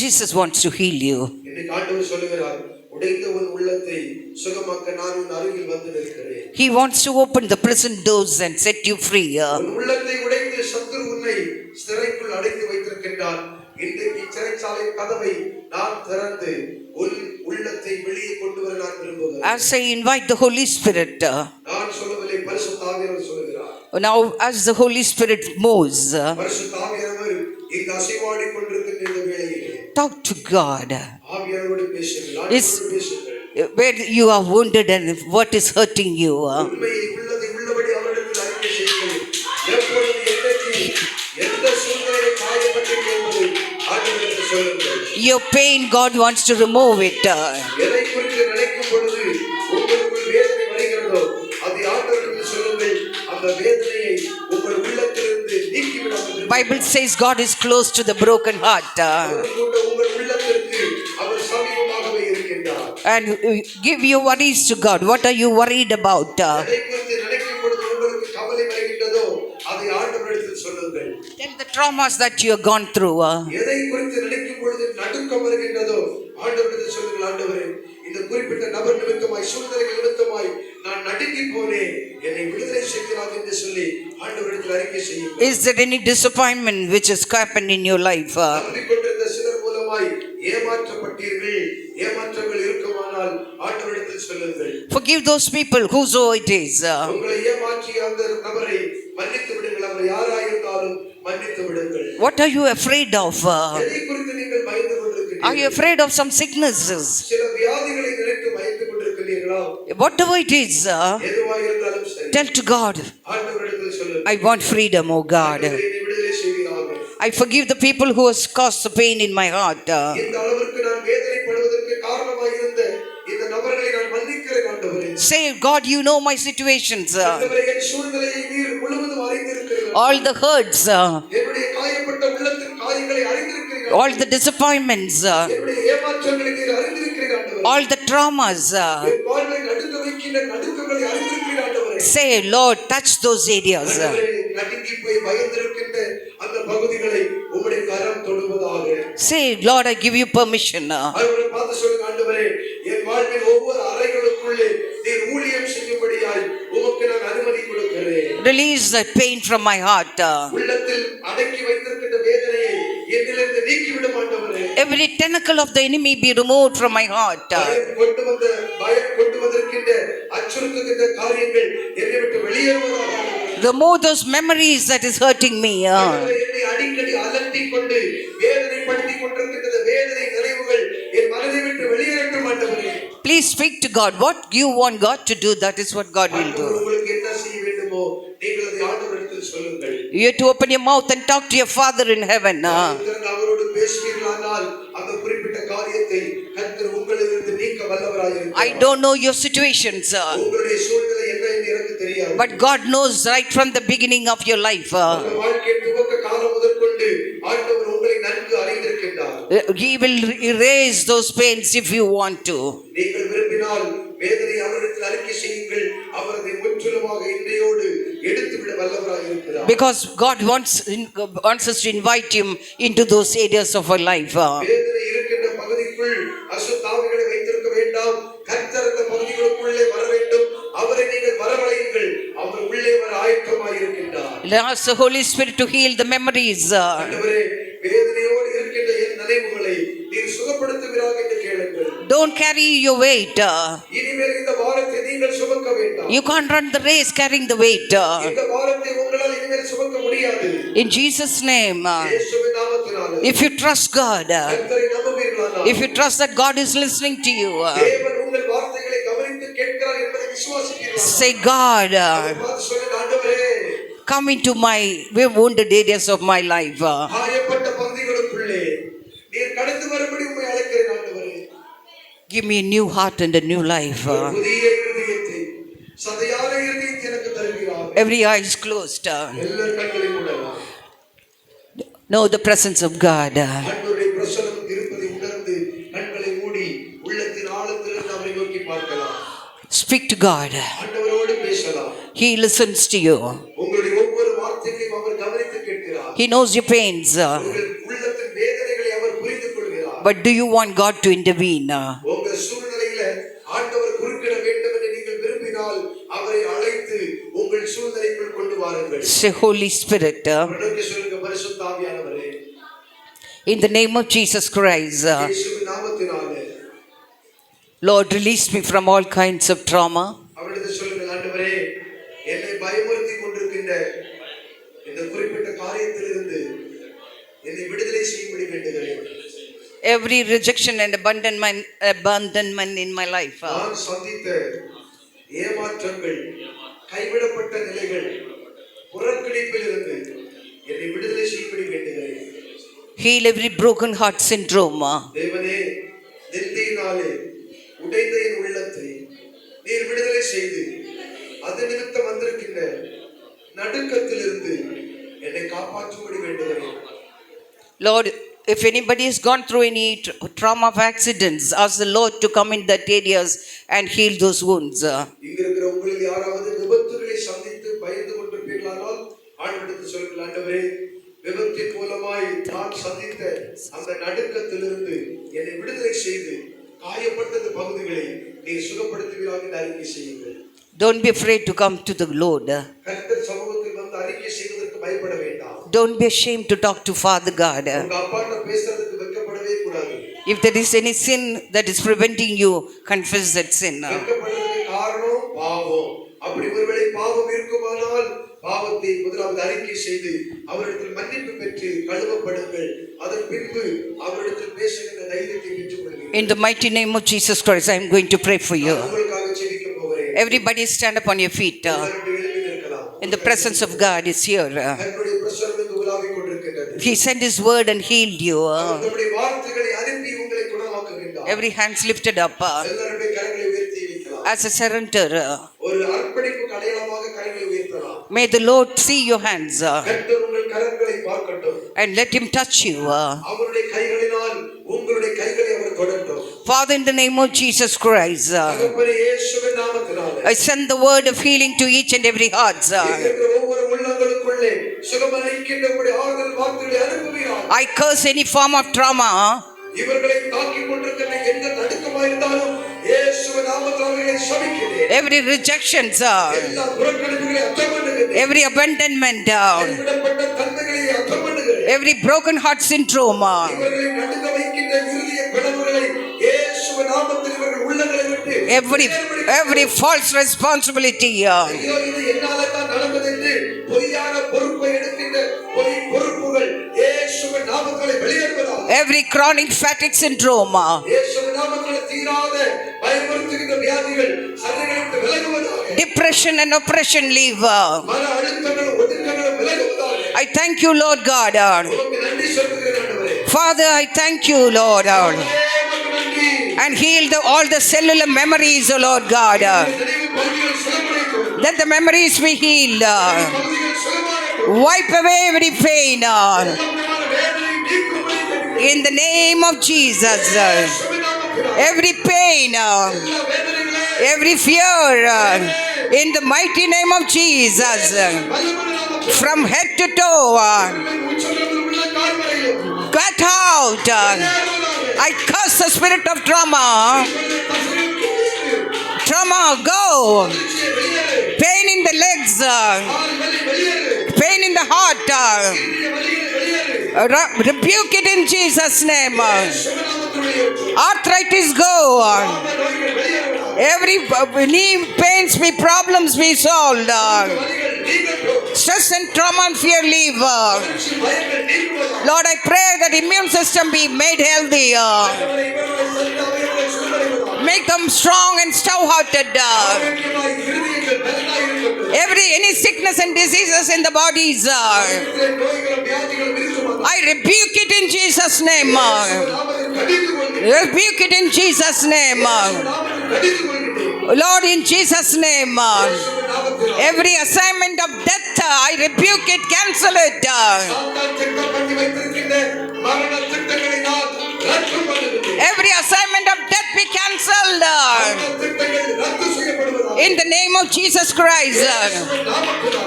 Jesus wants to heal you. இன்னைக்கு ஆண்டவர் சொல்லுகிறார், உடைந்த உன் உள்ளத்தை சுகமாக்க நான் உன் அருகில் வந்து நிற்கிறேன். He wants to open the prison doors and set you free. உன் உள்ளத்தை உடைத்து சத்துரு உன்னை சிறைக்குள் அடைத்து வைத்திருக்கின்றான். இன்றைக்கு சிறைச்சாலை கதவை நான் திறந்து உன் உள்ளத்தை வெளியே கொண்டு வர நான் விரும்புகிறேன். As I invite the Holy Spirit, நான் சொல்லவில்லை, பரிசுத்த ஆவியானவர் சொல்லுகிறார். now as the Holy Spirit moves, பரிசுத்த ஆவியானவர் இங்கு அசைவாடிக் கொண்டிருக்கின்ற இந்த வேளையிலே talk to God. ஆவியானவரோடு பேசுங்கள், Is- ஆண்டவரோடு பேசுங்கள். where you are wounded and what is hurting you. உண்மையை உள்ளதை உள்ளபடி அவரிடத்தில் அறிக்கை செய்யுங்கள். எப்பொழுது என்னைக்கு எந்த சூழ்நிலையை காயப்பட்டீர்கள் என்பதை ஆண்டவரிடத்தில் சொல்லுங்கள். Your pain, God wants to remove it. எதை குறித்து நினைக்கும் பொழுது உங்களுக்குள் வேதனை வருகிறதோ அதை ஆண்டவரிடத்தில் சொல்லுங்கள். அந்த வேதனையை உங்கள் உள்ளத்திலிருந்து நீக்கிவிடாமல் Bible says God is close to the broken heart. உங்கள் உள்ளத்திற்கு அவர் சமீபமாகவே இருக்கின்றார். And give your worries to God. What are you worried about? எதை குறித்து நினைக்கும் பொழுது உங்களுக்கு கவலை வருகின்றதோ அதை ஆண்டவரிடத்தில் சொல்லுங்கள். Tell the traumas that you have gone through. எதை குறித்து நினைக்கும் பொழுது நடுக்கம் வருகின்றதோ ஆண்டவரிடத்தில் சொல்லுங்கள். ஆண்டவரே, இந்த குறிப்பிட்ட நபர் நிமித்தமாய் சூழ்நிலைகள் நிமித்தமாய் நான் நடுங்கி போனேன், என்னை விடுதலை செய்கிறார் என்று சொல்லி ஆண்டவரிடத்தில் அறிக்கை செய்யுங்கள். Is there any disappointment which has happened in your life? நம்பிக்கொண்டிருந்த சிலர் மூலமாய் ஏமாற்றப்பட்டீர்கள், ஏமாற்றங்கள் இருக்குமானால் ஆண்டவரிடத்தில் சொல்லுங்கள். Forgive those people, whoso it is. உங்களை ஏமாற்றிய அந்த நபரை மன்னித்து விடுங்கள். அவர் யாராயிருந்தாலும் மன்னித்து விடுங்கள். What are you afraid of? எதை குறித்து நீங்கள் பயந்து கொண்டிருக்கிறீர்கள்? Are you afraid of some sicknesses? சில வியாதிகளை நினைத்து பயந்து கொண்டிருக்கிறீர்களா? Whatever it is, எதுவாயிருந்தாலும் சரி, tell to God, ஆண்டவரிடத்தில் சொல்லுங்கள். I want freedom, oh God. என்னை விடுதலை செய்வீராக. I forgive the people who has caused the pain in my heart. இந்த அளவிற்கு நான் வேதனைப்படுவதற்கு காரணமாயிருந்த இந்த நபர்களை நான் மன்னிக்கிறேன் ஆண்டவரே. Say, God, you know my situations. ஆண்டவரே, என் சூழ்நிலையை நீர் முழுவதும் அறிந்திருக்கிறீர்கள். All the hurts, என்னுடைய காயப்பட்ட உள்ளத்தின் காயங்களை அறிந்திருக்கிறீர்கள். all the disappointments, என்னுடைய ஏமாற்றங்களை நீர் அறிந்திருக்கிறீர்கள் ஆண்டவரே. all the traumas. என் வாழ்வை நடுங்க வைக்கின்ற நடுக்கங்களை அறிந்திருக்கிறீர்கள் ஆண்டவரே. Say, Lord, touch those areas. ஆண்டவரே, நடுங்கி போய் பயந்திருக்கின்ற அந்த பகுதிகளை உம்முடைய கரம் தொடுவதாக. Say, Lord, I give you permission. அவரை பார்த்து சொல்லுங்க. ஆண்டவரே, என் வாழ்வின் ஒவ்வொரு அறைகளுக்குள்ளே நீர் ஊழியம் செய்யும்படியாய் உமக்கு நான் அனுமதி கொடுக்கிறேன். Release that pain from my heart. உள்ளத்தில் அடக்கி வைத்திருக்கின்ற வேதனையை என்னிலிருந்து நீக்கிவிடும் ஆண்டவரே. Every tentacle of the enemy be removed from my heart. பயம் கொண்டு வந்திருக்கின்ற அச்சுறுத்துகின்ற காரியங்கள் என்னை விட்டு வெளியேறுவதாக. Remove those memories that is hurting me. என்னை அடிக்கடி அலட்டிக் கொண்டு வேதனைப்படுத்தி கொண்டிருக்கின்ற வேதனை நினைவுகள் என் மனதை விட்டு வெளியேறட்டும் ஆண்டவரே. Please speak to God. What you want God to do, that is what God will do. உங்களுக்கு என்ன செய்ய வேண்டுமோ நீங்கள் அதை ஆண்டவரிடத்தில் சொல்லுங்கள். You have to open your mouth and talk to your Father in heaven. அவரோடு பேசுவீர்களானால் அந்த குறிப்பிட்ட காரியத்தை கர்த்தர் உங்களிலிருந்து நீக்க வல்லவராய் இருக்கிறார். I don't know your situations, உங்களுடைய சூழ்நிலை என்ன என்று எனக்கு தெரியாது. but God knows right from the beginning of your life. உங்கள் வாழ்க்கையின் துவக்க காலம் முதற்கொண்டு ஆண்டவர் உங்களை நன்கு அறிந்திருக்கின்றார். He will erase those pains if you want to. நீங்கள் விரும்பினால் வேதனை அவரிடத்தில் அறிக்கை செய்யுங்கள். அவர் அதை முற்றிலுமாக இன்றையோடு எடுத்துவிட வல்லவராய் இருக்கிறார். Because God wants us to invite Him into those areas of our life. வேதனை இருக்கின்ற பகுதிக்குள் அசுத்தாவிகளை வைத்திருக்க வேண்டாம். கர்த்தர் அந்த பகுதிகளுக்குள்ளே வர வேண்டும். அவரை நீங்கள் வரவழையுங்கள். அவர் உள்ளே வர ஆயத்தமாய் இருக்கின்றார். Ask the Holy Spirit to heal the memories. ஆண்டவரே, வேதனையோடு இருக்கின்ற என் நினைவுகளை நீர் சுகப்படுத்துவீராக என்று கேளுங்கள். Don't carry your weight. இனிமேல் இந்த பாரத்தை நீங்கள் சுமக்க வேண்டாம். You can't run the race carrying the weight. இந்த பாரத்தை உங்களால் இனிமேல் சுமக்க முடியாது. In Jesus' name, இயேசுவின் நாமத்தினாலே if you trust God, கர்த்தரை நம்புவீர்களானால், if you trust that God is listening to you, தேவன் உங்கள் வார்த்தைகளை கவனித்து கேட்கிறார் என்பதை விசுவாசிப்பீர்களானால், say, God, பார்த்து சொல்லுங்க. ஆண்டவரே, come into my wounded areas of my life. காயப்பட்ட பகுதிகளுக்குள்ளே நீர் கடந்து வரும்படி உம்மை அழைக்கிறேன் ஆண்டவரே. Give me a new heart and a new life. புதிய இருதயத்தை, சதையான இருதயத்தை எனக்கு தருவீராக. Every eye is closed. எல்லா கண்களையும் மூடலாம். Know the presence of God. ஆண்டவருடைய பிரசன்னம் இருப்பதை உணர்ந்து கண்களை மூடி உள்ளத்தின் ஆழத்திலிருந்து அவரை நோக்கி பார்க்கலாம். Speak to God. ஆண்டவரோடு பேசலாம். He listens to you. உங்களுடைய ஒவ்வொரு வார்த்தையையும் அவர் கவனித்து கேட்கிறார். He knows your pains. உங்கள் உள்ளத்தின் வேதனைகளை அவர் புரிந்து கொள்கிறார். But do you want God to intervene? உங்கள் சூழ்நிலையில ஆண்டவர் குறுக்கிட வேண்டும் என்று நீங்கள் விரும்பினால் அவரை அழைத்து உங்கள் சூழ்நிலைக்குள் கொண்டு வாருங்கள். Say, Holy Spirit, அவருக்கு சொல்லுங்க. பரிசுத்த ஆவியானவரே, in the name of Jesus Christ, இயேசுவின் நாமத்தினாலே Lord, release me from all kinds of trauma. அவரிடத்தில் சொல்லுங்க. ஆண்டவரே, என்னை பயமுறுத்தி கொண்டிருக்கின்ற இந்த குறிப்பிட்ட காரியத்திலிருந்து என்னை விடுதலை செய்யும்படி வேண்டுகிறேன். every rejection and abandonment in my life. நான் சந்தித்த ஏமாற்றங்கள், கைவிடப்பட்ட நிலைகள், புறக்கணிப்பிலிருந்து என்னை விடுதலை செய்யும்படி வேண்டுகிறேன். Heal every broken heart syndrome. தேவனே, நிந்தையினாலே உடைந்த என் உள்ளத்தை நீர் விடுதலை செய்து அது நிமித்தம் வந்திருக்கின்ற நடுக்கத்திலிருந்து என்னை காப்பாற்றும்படி வேண்டுகிறேன். Lord, if anybody has gone through any trauma of accidents, ask the Lord to come in that areas and heal those wounds. இங்க இருக்கிற உங்களில் யாராவது விபத்துகளை சந்தித்து பயந்து கொண்டிருப்பீர்களானால் ஆண்டவரிடத்தில் சொல்லுங்கள், ஆண்டவரே, விபத்தின் மூலமாய் நான் சந்தித்த அந்த நடுக்கத்திலிருந்து என்னை விடுதலை செய்து காயப்பட்டது பகுதிகளை நீர் சுகப்படுத்துவீராக என்று அறிக்கை செய்யுங்கள். Don't be afraid to come to the Lord. கர்த்தர் சமூகத்தில் வந்து அறிக்கை செய்வதற்கு பயப்பட வேண்டாம். Don't be ashamed to talk to Father God. உங்க அப்பாட்ட பேசுறதுக்கு வெட்கப்படவே கூடாது. If there is any sin that is preventing you, confess that sin. வெட்கப்படுறதுக்கு காரணம் பாவம். அப்படி ஒருவேளை பாவம் இருக்குமானால் பாவத்தை முதலாவது அறிக்கை செய்து அவரிடத்தில் மன்னிப்பு பெற்று கழுவப்படுங்கள். அதன் பின்பு அவரிடத்தில் பேசுகின்ற தைரியத்தை பெற்றுக் கொள்ளுங்கள். In the mighty name of Jesus Christ, I am going to pray for you. உங்களுக்காக ஜெபிக்க போகிறேன். Everybody stand up on your feet. In the presence of God is here. கர்த்தருடைய பிரசன்னம் இங்கு உலாவிக் கொண்டிருக்கிறது. He sent His word and healed you. அவருடைய வார்த்தைகளை அனுப்பி உங்களை குணமாக்குகின்றார். Every hands lifted up எல்லாருடைய கரங்களை உயர்த்தி வைக்கலாம். as a surrender. ஒரு அர்ப்பணிப்பு அடையாளமாக கரங்களை உயர்த்தலாம். May the Lord see your hands கர்த்தர் உங்கள் கரங்களை பார்க்கட்டும். and let Him touch you. அவருடைய கைகளினால் உங்களுடைய கைகளை அவர் தொடட்டும். Father, in the name of Jesus Christ, தகப்பனே, இயேசுவின் நாமத்தினாலே I send the word of healing to each and every heart. இருக்கிற ஒவ்வொரு உள்ளங்களுக்குள்ளே சுகமளிக்கின்ற உம்முடைய ஆறுதல் வார்த்தைகளை அனுப்புவீராக. I curse any form of trauma இவர்களை தாக்கிக் கொண்டிருக்கிற எந்த நடுக்கமாயிருந்தாலும் இயேசுவின் நாமத்தினாலே இவர்களை சபிக்கிறேன். every rejections, எல்லா புறக்கணிப்புகளை அர்த்தம் பண்ணுகிறேன். every abandonment, கைவிடப்பட்ட தன்மைகளை அர்த்தம் பண்ணுகிறேன். every broken heart syndrome, இவர்களை நடுங்க வைக்கின்ற இருதய பிளவுகளை இயேசுவின் நாமத்தில் இவர்கள் உள்ளங்களை விட்டு every false responsibility, ஐயோ, இது என்னால தான் நடந்தது என்று பொய்யான பொறுப்பை எடுக்கின்ற பொய் பொறுப்புகள் இயேசுவின் நாமத்திலே வெளியேறுவதாக. every chronic fatigue syndrome, இயேசுவின் நாமத்திலே தீராத பயமுறுத்துகின்ற வியாதிகள் சரீரத்தை விட்டு விலகுவதாக. depression and oppression leave. மன அழுத்தங்கள் ஒடுக்கங்கள் விலகுவதாக. I thank you, Lord God. உமக்கு நன்றி சொல்லுகிறேன் ஆண்டவரே. Father, I thank you, Lord. உமக்கு நன்றி. And heal all the cellular memories, O Lord God. நினைவு பகுதிகள் சுகமடைக்கும். Let the memories be healed. பகுதிகள் சுகமாகட்டும். Wipe away every pain. எல்லாவிதமான வேதனை நீக்கும்படி கேட்கிறேன். In the name of Jesus. இயேசுவின் நாமத்தினாலே Every pain, எல்லா வேதனைகளை every fear, in the mighty name of Jesus. வல்லமையான நாமத்தில் From head to toe, உச்சந்தலையில் உள்ள கால் வரையிலும் get out. I curse the spirit of trauma. Trauma, go. Pain in the legs, pain in the heart. Rebuke it in Jesus' name. Arthritis, go. Every knee pains be problems be solved. Stress and trauma and fear leave. Lord, I pray that immune system be made healthy. Make them strong and stout-hearted. Any sickness and diseases in the bodies, I rebuke it in Jesus' name. Rebuke it in Jesus' name. Lord, in Jesus' name. Every assignment of death, I rebuke it, cancel it. Every assignment of death be cancelled. In the name of Jesus Christ.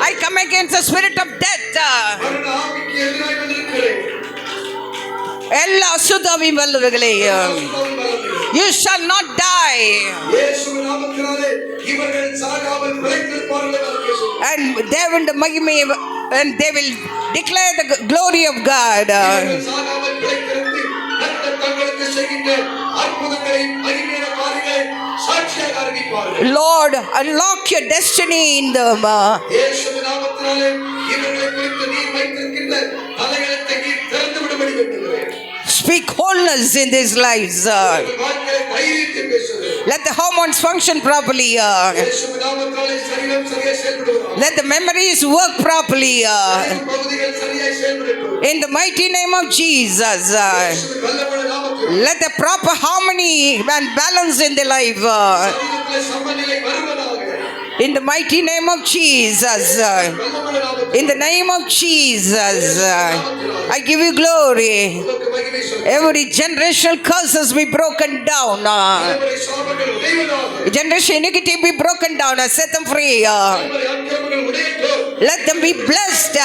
I come against the spirit of death. எல்லா அசுத்தாவின் வல்லவர்களையும் you shall not die. And they will the மகிமை and they will declare the glory of God. Lord, unlock your destiny in them. Speak wholeness in these lives. உங்கள் வாழ்க்கையிலே தைரியத்தை பேசுகிறது. Let the hormones function properly. இயேசுவின் நாமத்தினாலே சரீரம் சரியாய் செயல்படுவதாக. Let the memories work properly. அறிவு பகுதிகள் சரியாய் செயல்படட்டும். In the mighty name of Jesus. இயேசுவின் வல்லமையுள்ள நாமத்தில் Let the proper harmony and balance in the life. சரீரத்திலே சமநிலை வருவதாக. In the mighty name of Jesus. வல்லமையுள்ள நாமத்தில் In the name of Jesus. I give you glory. உமக்கு மகிமை செலுத்துகிறேன். Every generational curses be broken down. தலைமுறை சாபங்கள் உடைவதாக. Generation iniquity be broken down. Set them free. தலைமுறை அக்கிரமங்கள் உடையட்டும். Let them be blessed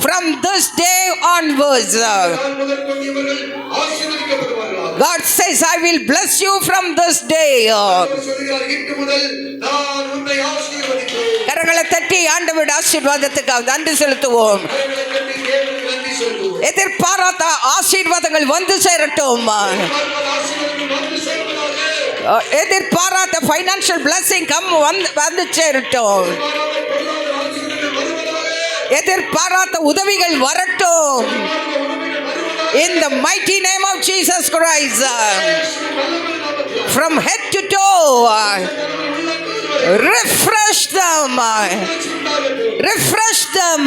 from this day onwards. நாள் முதற்கொண்டு இவர்கள் ஆசீர்வதிக்கப்படுவார்களாக. God says, I will bless you from this day. அவர் சொல்கிறார், இன்று முதல் நான் உன்னை ஆசீர்வதிப்பேன். கரங்களை தட்டி ஆண்டவருடைய ஆசீர்வாதத்துக்காக நன்றி செலுத்துவோம். கரங்களை தட்டி தேவனுக்கு நன்றி செலுத்துவோம். எதிர்பாராத ஆசீர்வாதங்கள் வந்து சேரட்டும். பார்ப்பது ஆசீர்வாதங்கள் வந்து சேர்ப்பதாக. எதிர்பாராத ஃபைனான்சியல் பிளஸிங் வந்து சேரட்டும். மாறாமல் பொருளாதார ஆசீர்வாதங்கள் வருவதாக. எதிர்பாராத உதவிகள் வரட்டும். மாறாமல் உதவிகள் வருவதாக. In the mighty name of Jesus Christ. இயேசுவின் வல்லமையுள்ள நாமத்தில் From head to toe. உள்ளத்தில் வரை Refresh them. உண்டாகட்டும். Refresh them.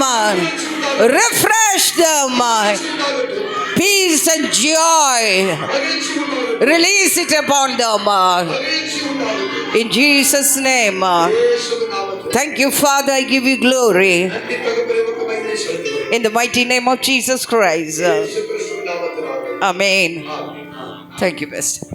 Refresh them. உண்டாகட்டும். Peace and joy. மகிழ்ச்சி உண்டாகட்டும். Release it upon them. மகிழ்ச்சி உண்டாகட்டும். In Jesus' name. இயேசுவின் நாமத்தில் Thank you, Father. I give you glory. நன்றி தகப்பனே, உமக்கு மகிமை செலுத்துகிறேன். In the mighty name of Jesus Christ. இயேசு கிறிஸ்துவின் நாமத்தினாலே. Amen. Amen. Thank you, Pastor.